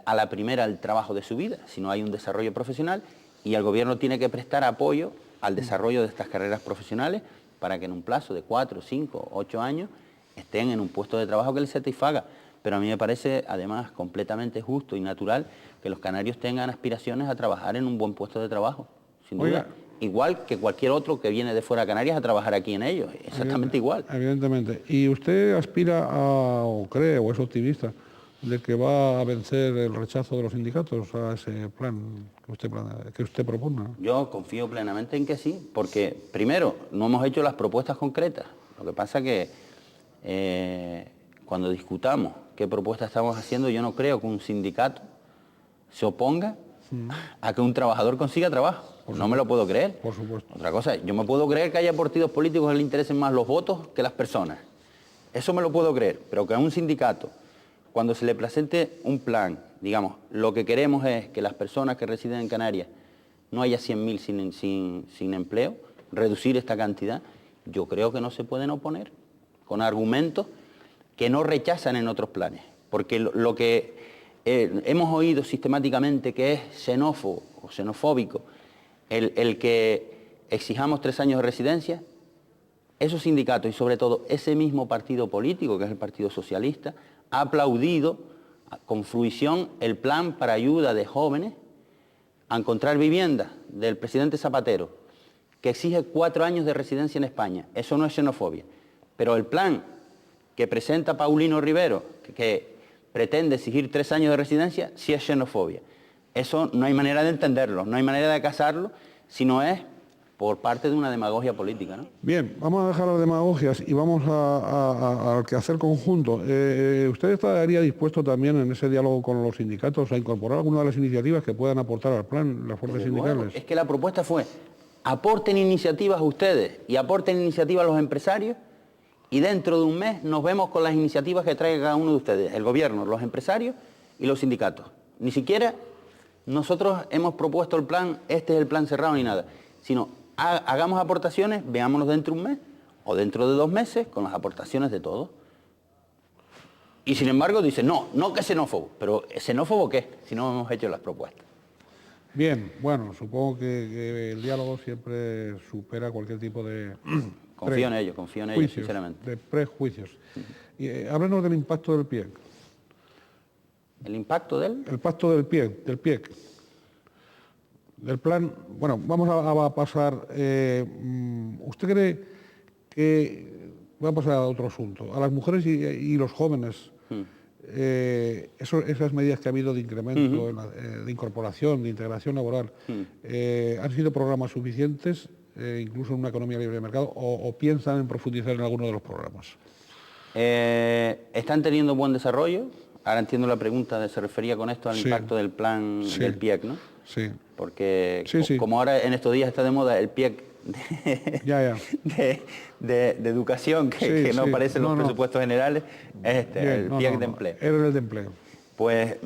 a la primera el trabajo de su vida, sino hay un desarrollo profesional y el gobierno tiene que prestar apoyo al desarrollo de estas carreras profesionales para que en un plazo de 4, 5, 8 años estén en un puesto de trabajo que les satisfaga. Pero a mí me parece, además, completamente justo y natural que los canarios tengan aspiraciones a trabajar en un buen puesto de trabajo, sin duda. Igual que cualquier otro que viene de fuera de Canarias a trabajar aquí en ellos, exactamente igual. Evidentemente. ¿Y usted aspira o cree, o es optimista, de que va a vencer el rechazo de los sindicatos a ese plan que usted propone? Yo confío plenamente en que sí, porque primero no hemos hecho las propuestas concretas. Lo que pasa que cuando discutamos qué propuestas estamos haciendo, yo no creo que un sindicato se oponga a que un trabajador consiga trabajo. No me lo puedo creer. Por supuesto. Otra cosa, yo me puedo creer que haya partidos políticos que les interesen más los votos que las personas. Eso me lo puedo creer, pero que a un sindicato, cuando se le presente un plan, digamos, lo que queremos es que las personas que residen en Canarias no haya 100.000 sin empleo, reducir esta cantidad, yo creo que no se pueden oponer con argumentos que no rechazan en otros planes. Porque lo que hemos oído sistemáticamente que es xenófobo o xenofóbico, el que exijamos 3 años de residencia, esos sindicatos y sobre todo ese mismo partido político, que es el Partido Socialista, ha aplaudido con fruición el plan para ayuda de jóvenes a encontrar vivienda del presidente Zapatero, que exige 4 años de residencia en España. Eso no es xenofobia. Pero el plan que presenta Paulino Rivero, que pretende exigir 3 años de residencia, sí es xenofobia. Eso no hay manera de entenderlo, no hay manera de casarlo, sino es por parte de una demagogia política, ¿no? Bien, vamos a dejar las demagogias y vamos al quehacer conjunto. ¿Usted estaría dispuesto también en ese diálogo con los sindicatos a incorporar alguna de las iniciativas que puedan aportar al plan las fuerzas sindicales? Bueno, es que la propuesta fue, aporten iniciativas ustedes y aporten iniciativas los empresarios y dentro de un mes nos vemos con las iniciativas que traiga cada uno de ustedes, el gobierno, los empresarios y los sindicatos. Ni siquiera nosotros hemos propuesto el plan, este es el plan cerrado ni nada, sino hagamos aportaciones, veámonos dentro de un mes o dentro de 2 meses con las aportaciones de todos. Y sin embargo dice, no que es xenófobo, pero ¿xenófobo qué? Si no hemos hecho las propuestas. Bien, bueno, supongo que el diálogo siempre supera cualquier tipo de... confío en ellos, sinceramente. De prejuicios. Háblenos del impacto del PIEC. ¿El impacto del? El pacto del PIEC. Del plan, bueno, vamos a pasar, ¿usted cree que, voy a pasar a otro asunto, a las mujeres y los jóvenes, esas medidas que ha habido de incremento, de incorporación, de integración laboral, ¿han sido programas suficientes, incluso en una economía libre de mercado, o piensan en profundizar en alguno de los programas? Están teniendo buen desarrollo. Ahora entiendo la pregunta, se refería con esto al impacto del plan del PIEC, ¿no? Sí. Porque como ahora en estos días está de moda el PIEC de educación, que no aparece en los presupuestos generales, es el PIEC de empleo. Era el de empleo. Pues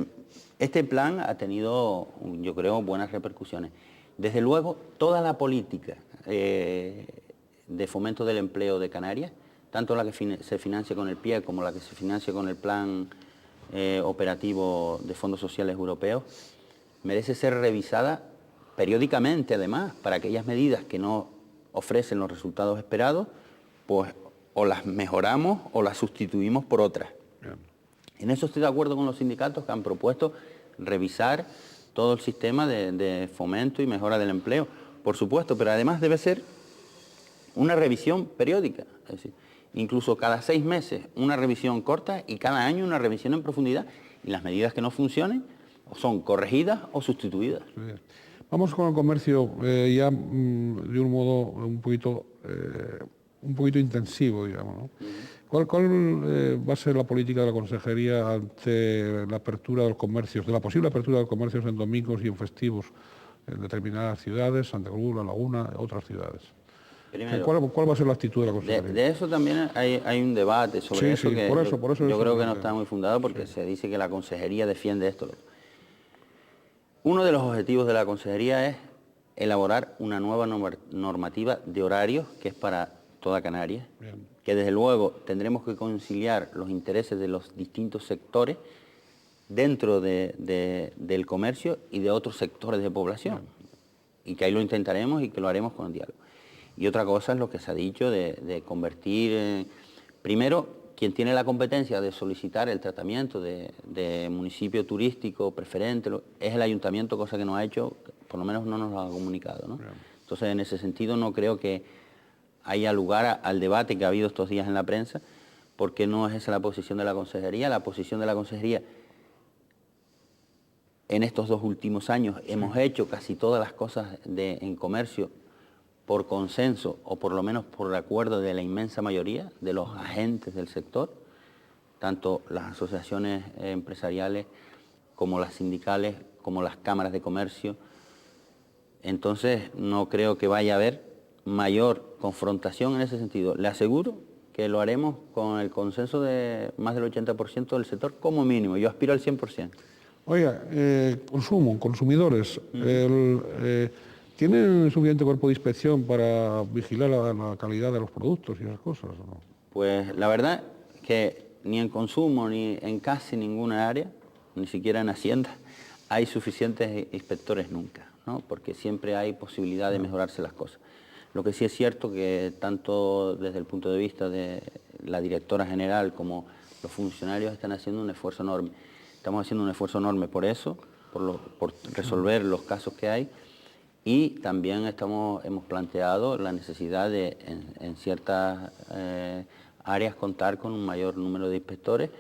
este plan ha tenido, yo creo, buenas repercusiones. Desde luego, toda la política de fomento del empleo de Canarias, tanto la que se financia con el PIEC como la que se financia con el plan operativo de fondos sociales europeos, merece ser revisada periódicamente, además, para aquellas medidas que no ofrecen los resultados esperados, pues o las mejoramos o las sustituimos por otras. Bien. En eso estoy de acuerdo con los sindicatos que han propuesto revisar todo el sistema de fomento y mejora del empleo, por supuesto, pero además debe ser una revisión periódica, es decir, incluso cada 6 meses una revisión corta y cada año una revisión en profundidad, y las medidas que no funcionen son corregidas o sustituidas. Bien. Vamos con el comercio ya de un modo un poquito intensivo, digamos, ¿no? ¿Cuál va a ser la política de la Consejería ante la apertura de los comercios, de la posible apertura de los comercios en domingos y en festivos en determinadas ciudades, Santa Cruz, La Laguna, otras ciudades? Primero, ¿Cuál va a ser la actitud de la Consejería? De eso también hay un debate sobre eso, que por eso yo creo que no está muy fundado, porque se dice que la Consejería defiende esto. Uno de los objetivos de la Consejería es elaborar una nueva normativa de horarios que es para toda Canarias, que desde luego tendremos que conciliar los intereses de los distintos sectores dentro del comercio y de otros sectores de población, y que ahí lo intentaremos y que lo haremos con el diálogo. Y otra cosa es lo que se ha dicho de convertir, primero, quien tiene la competencia de solicitar el tratamiento de municipio turístico preferente es el ayuntamiento, cosa que no ha hecho, por lo menos no nos lo ha comunicado, ¿no? Entonces, en ese sentido, no creo que haya lugar al debate que ha habido estos días en la prensa, porque no es esa la posición de la Consejería. La posición de la Consejería, en estos 2 últimos años, hemos hecho casi todas las cosas en comercio por consenso, o por lo menos por el acuerdo de la inmensa mayoría de los agentes del sector, tanto las asociaciones empresariales como las sindicales, como las cámaras de comercio. Entonces, no creo que vaya a haber mayor confrontación en ese sentido. Le aseguro que lo haremos con el consenso de más del 80% del sector como mínimo. Yo aspiro al 100%. Oiga, consumidores, ¿tienen suficiente cuerpo de inspección para vigilar la calidad de los productos y esas cosas o no? Pues la verdad que ni en consumo ni en casi ninguna área, ni siquiera en Hacienda, hay suficientes inspectores nunca, ¿no? Porque siempre hay posibilidad de mejorarse las cosas. Lo que sí es cierto que tanto desde el punto de vista de la directora general como los funcionarios están haciendo un esfuerzo enorme. Estamos haciendo un esfuerzo enorme por eso, por resolver los casos que hay, y también hemos planteado la necesidad de en ciertas áreas contar con un mayor número de inspectores.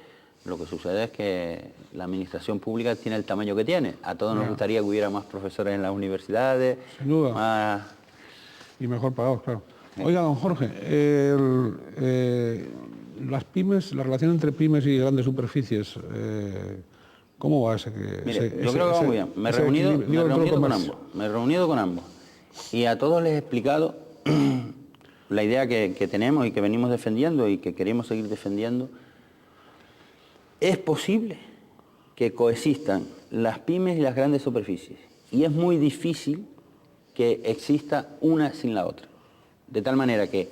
Lo que sucede es que la administración pública tiene el tamaño que tiene. A todos nos gustaría que hubiera más profesores en las universidades. Sin duda. Y mejor pagados, claro. Oiga, don Jorge, las pymes, la relación entre pymes y grandes superficies, ¿cómo va ese? Mire, yo creo que va muy bien. Me he reunido con ambos. Y a todos les he explicado la idea que tenemos y que venimos defendiendo y que queremos seguir defendiendo. Es posible que coexistan las pymes y las grandes superficies. Y es muy difícil que exista una sin la otra. De tal manera que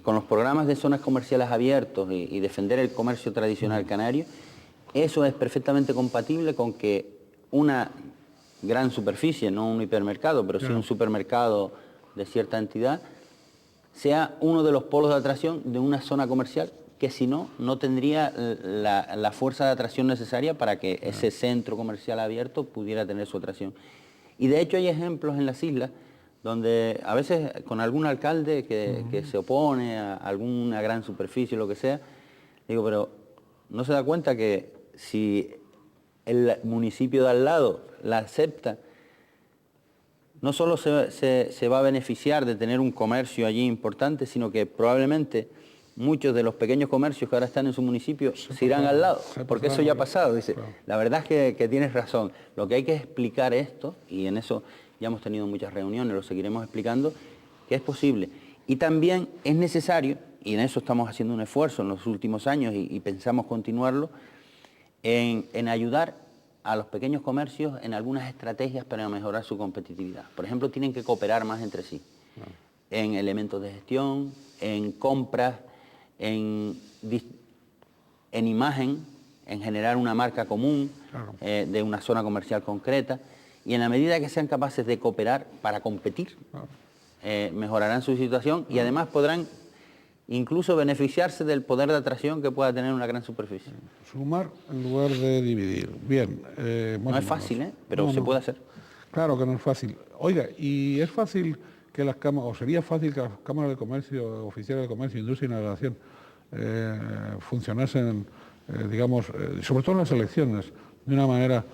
con los programas de zonas comerciales abiertos y defender el comercio tradicional canario, eso es perfectamente compatible con que una gran superficie, no un hipermercado, pero sí un supermercado de cierta entidad, sea uno de los polos de atracción de una zona comercial que si no, no tendría la fuerza de atracción necesaria para que ese centro comercial abierto pudiera tener su atracción. Y de hecho hay ejemplos en las islas donde a veces con algún alcalde que se opone a alguna gran superficie o lo que sea, digo, pero no se da cuenta que si el municipio de al lado la acepta, no solo se va a beneficiar de tener un comercio allí importante, sino que probablemente muchos de los pequeños comercios que ahora están en su municipio se irán al lado, porque eso ya ha pasado. Dice, claro. La verdad es que tienes razón. Lo que hay que explicar esto, y en eso ya hemos tenido muchas reuniones, lo seguiremos explicando, que es posible. Y también es necesario, y en eso estamos haciendo un esfuerzo en los últimos años y pensamos continuarlo, en ayudar a los pequeños comercios en algunas estrategias para mejorar su competitividad. Por ejemplo, tienen que cooperar más entre sí, en elementos de gestión, en compras, en imagen, en generar una marca común, claro, de una zona comercial concreta, y en la medida que sean capaces de cooperar para competir, claro, mejorarán su situación y además podrán incluso beneficiarse del poder de atracción que pueda tener una gran superficie. Sumar en lugar de dividir. Bien. No es fácil, pero se puede hacer. Claro que no es fácil. Oiga, ¿y es fácil que las cámaras, o sería fácil que las cámaras de comercio, oficiales de comercio, industria y navegación, funcionasen, digamos, sobre todo en las elecciones, de una manera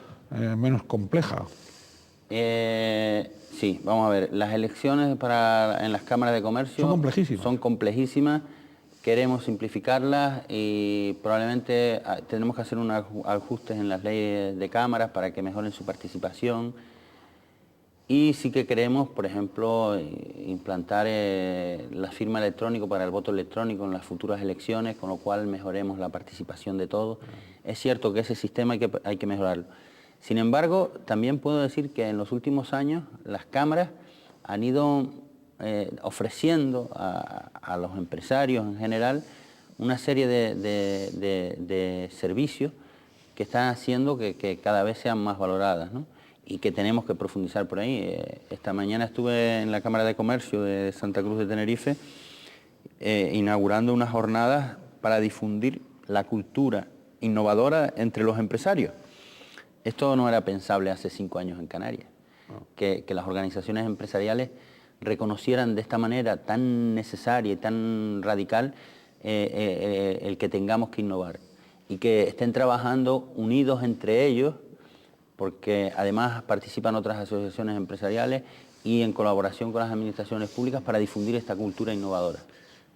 menos compleja? Sí, vamos a ver, las elecciones en las cámaras de comercio son complejísimas, queremos simplificarlas y probablemente tenemos que hacer unos ajustes en las leyes de cámaras para que mejoren su participación. Y sí que queremos, por ejemplo, implantar la firma electrónica para el voto electrónico en las futuras elecciones, con lo cual mejoremos la participación de todos. Es cierto que ese sistema hay que mejorarlo. Sin embargo, también puedo decir que en los últimos años las cámaras han ido ofreciendo a los empresarios en general una serie de servicios que están haciendo que cada vez sean más valoradas, ¿no? Y que tenemos que profundizar por ahí. Esta mañana estuve en la Cámara de Comercio de Santa Cruz de Tenerife inaugurando unas jornadas para difundir la cultura innovadora entre los empresarios. Esto no era pensable hace 5 años en Canarias, que las organizaciones empresariales reconocieran de esta manera tan necesaria y tan radical el que tengamos que innovar y que estén trabajando unidos entre ellos, porque además participan otras asociaciones empresariales y en colaboración con las administraciones públicas para difundir esta cultura innovadora.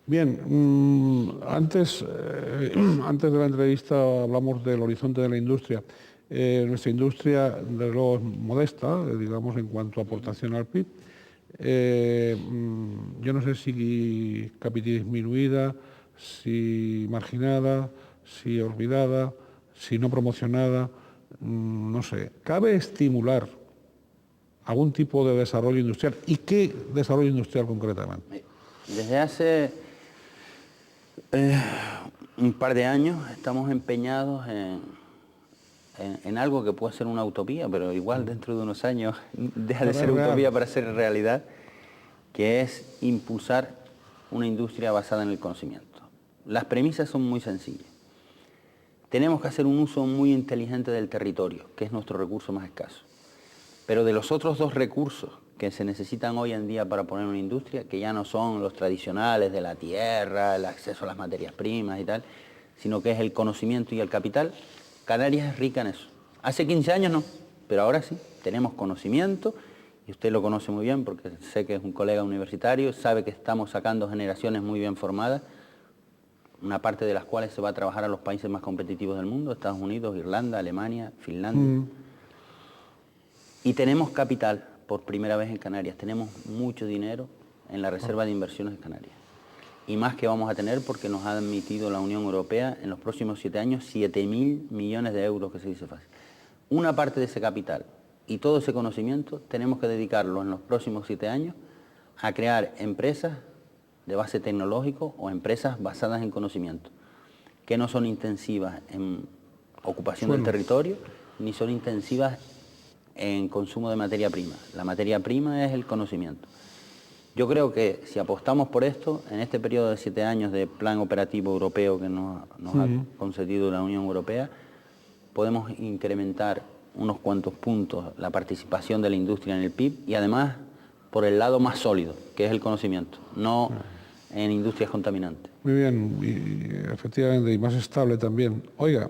Bien, antes de la entrevista hablamos del horizonte de la industria. Nuestra industria, de luego, es modesta, digamos, en cuanto a aportación al PIB. Yo no sé si disminuida, si marginada, si olvidada, si no promocionada, no sé. ¿Cabe estimular algún tipo de desarrollo industrial? ¿Y qué desarrollo industrial concretamente? Desde hace un par de años estamos empeñados en algo que puede ser una utopía, pero igual dentro de unos años deja de ser utopía para ser realidad, que es impulsar una industria basada en el conocimiento. Las premisas son muy sencillas. Tenemos que hacer un uso muy inteligente del territorio, que es nuestro recurso más escaso. Pero de los otros 2 recursos que se necesitan hoy en día para poner una industria, que ya no son los tradicionales de la tierra, el acceso a las materias primas y tal, sino que es el conocimiento y el capital, Canarias es rica en eso. Hace 15 años no, pero ahora sí, tenemos conocimiento, y usted lo conoce muy bien porque sé que es un colega universitario, sabe que estamos sacando generaciones muy bien formadas, una parte de las cuales se va a trabajar a los países más competitivos del mundo, Estados Unidos, Irlanda, Alemania, Finlandia. Y tenemos capital por primera vez en Canarias, tenemos mucho dinero en la Reserva de Inversiones de Canarias. Y más que vamos a tener porque nos ha admitido la Unión Europea en los próximos 7 años 7.000 millones de euros, que se dice fácil. Una parte de ese capital y todo ese conocimiento tenemos que dedicarlo en los próximos 7 años a crear empresas de base tecnológico o empresas basadas en conocimiento, que no son intensivas en ocupación del territorio, ni son intensivas en consumo de materia prima. La materia prima es el conocimiento. Yo creo que si apostamos por esto, en este periodo de 7 años de plan operativo europeo que nos ha concedido la Unión Europea, podemos incrementar unos cuantos puntos la participación de la industria en el PIB y además por el lado más sólido, que es el conocimiento. No en industrias contaminantes. Muy bien, y efectivamente, y más estable también. Oiga,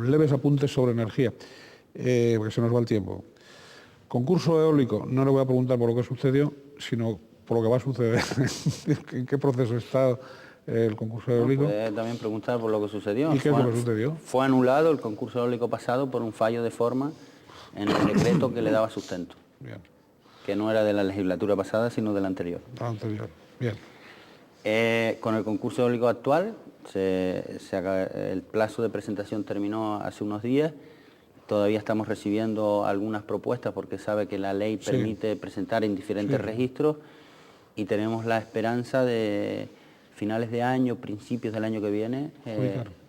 leves apuntes sobre energía, porque se nos va el tiempo. Concurso eólico, no le voy a preguntar por lo que sucedió, sino por lo que va a suceder. ¿En qué proceso está el concurso eólico? Puede también preguntar por lo que sucedió. ¿Y qué es lo que sucedió? Fue anulado el concurso eólico pasado por un fallo de forma en el decreto que le daba sustento. Bien. Que no era de la legislatura pasada, sino de la anterior. La anterior. Bien. Con el concurso eólico actual, el plazo de presentación terminó hace unos días. Todavía estamos recibiendo algunas propuestas porque sabe que la ley permite presentar en diferentes registros y tenemos la esperanza de finales de año, principios del año que viene,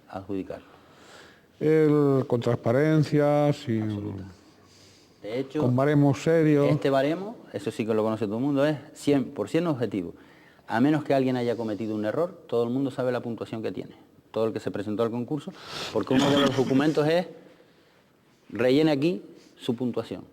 adjudicar. Con transparencia, De hecho, con baremos serios. Este baremo, eso sí que lo conoce todo el mundo, es 100% objetivo. A menos que alguien haya cometido un error, todo el mundo sabe la puntuación que tiene. Todo el que se presentó al concurso, porque uno de los documentos es rellene aquí su puntuación.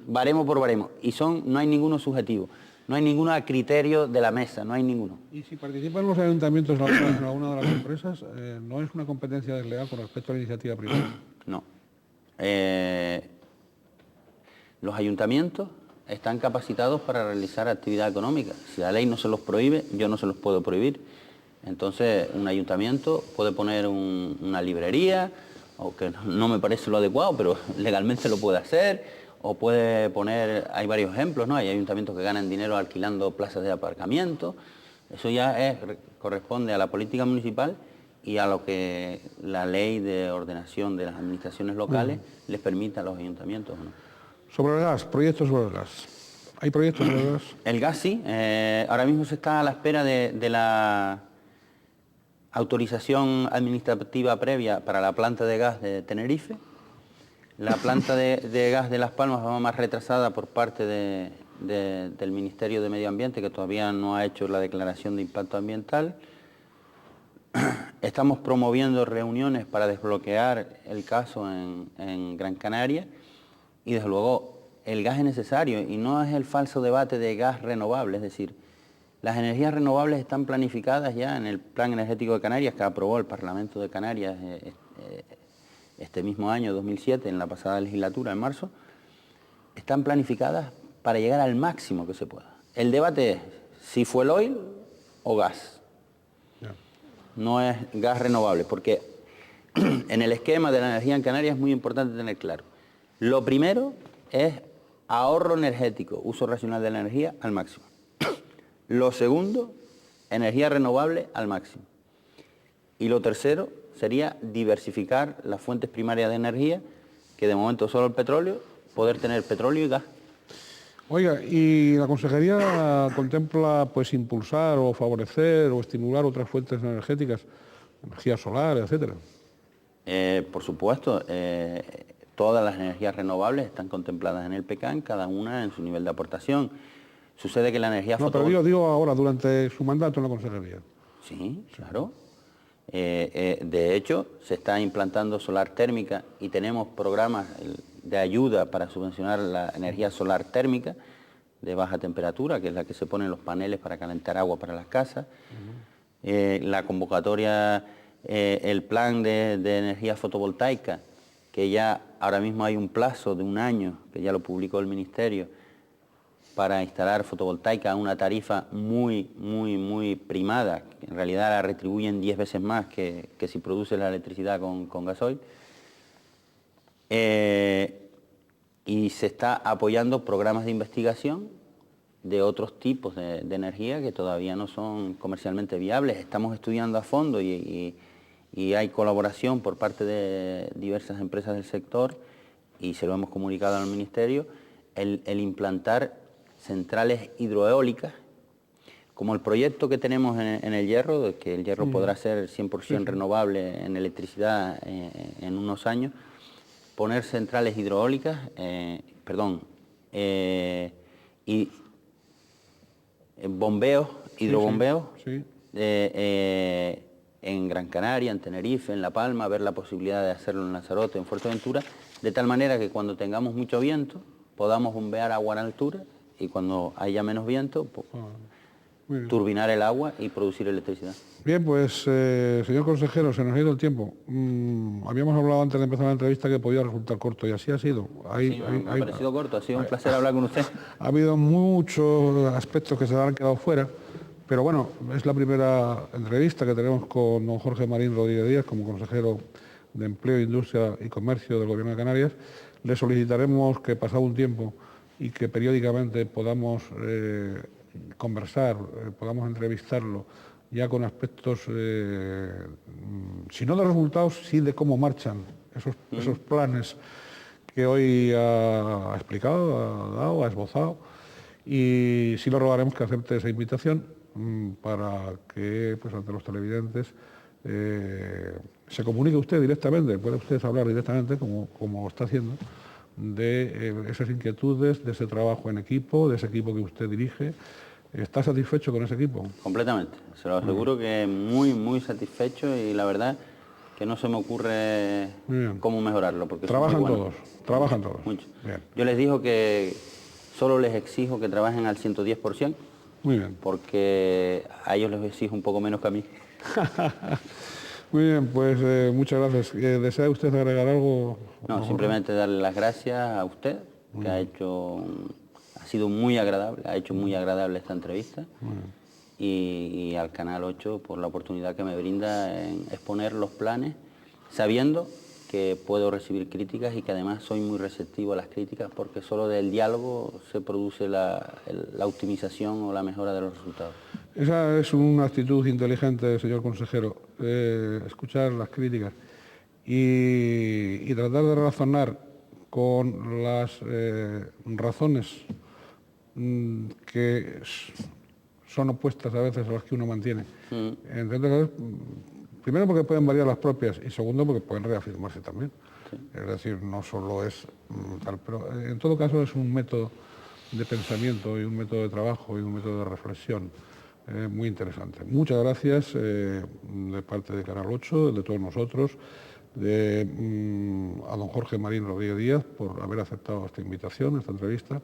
Baremo por baremo. Y no hay ninguno subjetivo. No hay ninguno a criterio de la mesa, no hay ninguno. Y si participan los ayuntamientos en alguna de las empresas, ¿no es una competencia desleal con respecto a la iniciativa privada? No. Los ayuntamientos están capacitados para realizar actividad económica. Si la ley no se los prohíbe, yo no se los puedo prohibir. Entonces, un ayuntamiento puede poner una librería, o que no me parece lo adecuado, pero legalmente lo puede hacer, o puede poner, hay varios ejemplos, ¿no? Hay ayuntamientos que ganan dinero alquilando plazas de aparcamiento. Eso ya corresponde a la política municipal y a lo que la ley de ordenación de las administraciones locales les permite a los ayuntamientos, ¿no? Sobre el gas, proyectos sobre el gas. ¿Hay proyectos sobre el gas? El gas sí. Ahora mismo se está a la espera de la autorización administrativa previa para la planta de gas de Tenerife. La planta de gas de Las Palmas va más retrasada por parte del Ministerio de Medio Ambiente, que todavía no ha hecho la declaración de impacto ambiental. Estamos promoviendo reuniones para desbloquear el caso en Gran Canaria. Y desde luego el gas es necesario y no es el falso debate de gas renovable, es decir, las energías renovables están planificadas ya en el Plan Energético de Canarias que aprobó el Parlamento de Canarias este mismo año, 2007, en la pasada legislatura, en marzo, están planificadas para llegar al máximo que se pueda. El debate es si fuel oil o gas. No es gas renovable, porque en el esquema de la energía en Canarias es muy importante tener claro. Lo primero es ahorro energético, uso racional de la energía al máximo. Lo segundo, energía renovable al máximo. Y lo tercero sería diversificar las fuentes primarias de energía, que de momento solo el petróleo, poder tener petróleo y gas. Oiga, ¿y la Consejería contempla impulsar o favorecer o estimular otras fuentes energéticas, energía solar, etcétera? Por supuesto. Todas las energías renovables están contempladas en el PECAN, cada una en su nivel de aportación. Sucede que la energía fotovoltaica... pero digo ahora, durante su mandato en la Consejería. Sí, claro. De hecho, se está implantando solar térmica y tenemos programas de ayuda para subvencionar la energía solar térmica de baja temperatura, que es la que se pone en los paneles para calentar agua para las casas. La convocatoria, el plan de energía fotovoltaica, que ya ahora mismo hay un plazo de 1 año, que ya lo publicó el Ministerio, para instalar fotovoltaica a una tarifa muy primada, que en realidad la retribuyen 10 veces más que si produce la electricidad con gasoil. Y se está apoyando programas de investigación de otros tipos de energía que todavía no son comercialmente viables. Estamos estudiando a fondo y hay colaboración por parte de diversas empresas del sector y se lo hemos comunicado al Ministerio, el implantar centrales hidroeólicas, como el proyecto que tenemos en el Hierro, de que el Hierro podrá ser 100% renovable en electricidad en unos años, poner centrales hidroeólicas, y bombeos, hidrobombeos, en Gran Canaria, en Tenerife, en La Palma, ver la posibilidad de hacerlo en Lanzarote, en Fuerteventura, de tal manera que cuando tengamos mucho viento podamos bombear agua en altura y cuando haya menos viento turbinar el agua y producir electricidad. Bien, pues, señor consejero, se nos ha ido el tiempo. Habíamos hablado antes de empezar la entrevista que podía resultar corto y así ha sido. Sí, me ha parecido corto, ha sido un placer hablar con usted. Ha habido muchos aspectos que se han quedado fuera, pero bueno, es la primera entrevista que tenemos con don Jorge Marín Rodríguez Díaz como consejero de Empleo, Industria y Comercio del Gobierno de Canarias. Le solicitaremos que, pasado un tiempo y que periódicamente podamos conversar, podamos entrevistarlo ya con aspectos, si no de resultados, sí de cómo marchan esos planes que hoy ha explicado, ha dado, ha esbozado, y sí le rogaremos que acepte esa invitación para que, pues, ante los televidentes se comunique usted directamente, puede usted hablar directamente, como está haciendo, de esas inquietudes, de ese trabajo en equipo, de ese equipo que usted dirige. ¿Está satisfecho con ese equipo? Completamente, se lo aseguro que muy, muy satisfecho, y la verdad que no se me ocurre cómo mejorarlo. Porque trabajan todos. Mucho. Bien. Yo les digo que solo les exijo que trabajen al 110%. Muy bien. Porque a ellos les exijo un poco menos que a mí. Muy bien, pues muchas gracias. ¿Desea usted agregar algo? No, simplemente darle las gracias a usted, que ha sido muy agradable, ha hecho muy agradable esta entrevista, y al Canal 8 por la oportunidad que me brinda en exponer los planes, sabiendo que puedo recibir críticas y que además soy muy receptivo a las críticas, porque solo del diálogo se produce la optimización o la mejora de los resultados. Esa es una actitud inteligente, señor consejero, escuchar las críticas y tratar de razonar con las razones que son opuestas a veces a las que uno mantiene. Entonces, primero porque pueden variar las propias y segundo porque pueden reafirmarse también. Sí. Es decir, no solo es tal, pero en todo caso es un método de pensamiento y un método de trabajo y un método de reflexión muy interesante. Muchas gracias de parte de Canal 8, de todos nosotros, a don Jorge Marín Rodríguez Díaz por haber aceptado esta invitación, esta entrevista.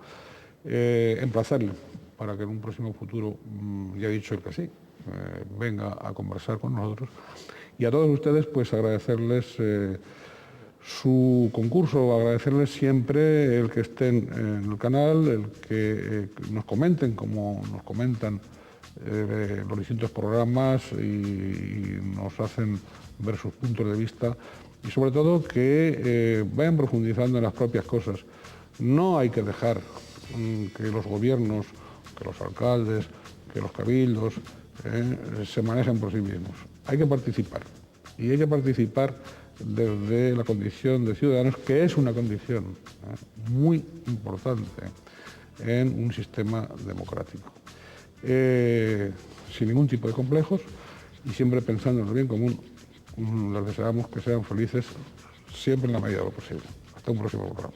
Emplazarle para que en un próximo futuro, ya he dicho el que sí, venga a conversar con nosotros. Y a todos ustedes, pues agradecerles su concurso, agradecerles siempre el que estén en el canal, el que nos comenten, como nos comentan los distintos programas y nos hacen ver sus puntos de vista, y sobre todo que vayan profundizando en las propias cosas. No hay que dejar que los gobiernos, que los alcaldes, que los cabildos se manejen por sí mismos. Hay que participar, y hay que participar desde la condición de ciudadanos, que es una condición muy importante en un sistema democrático. Sin ningún tipo de complejos y siempre pensando en el bien común, les deseamos que sean felices siempre en la medida de lo posible. Hasta un próximo programa.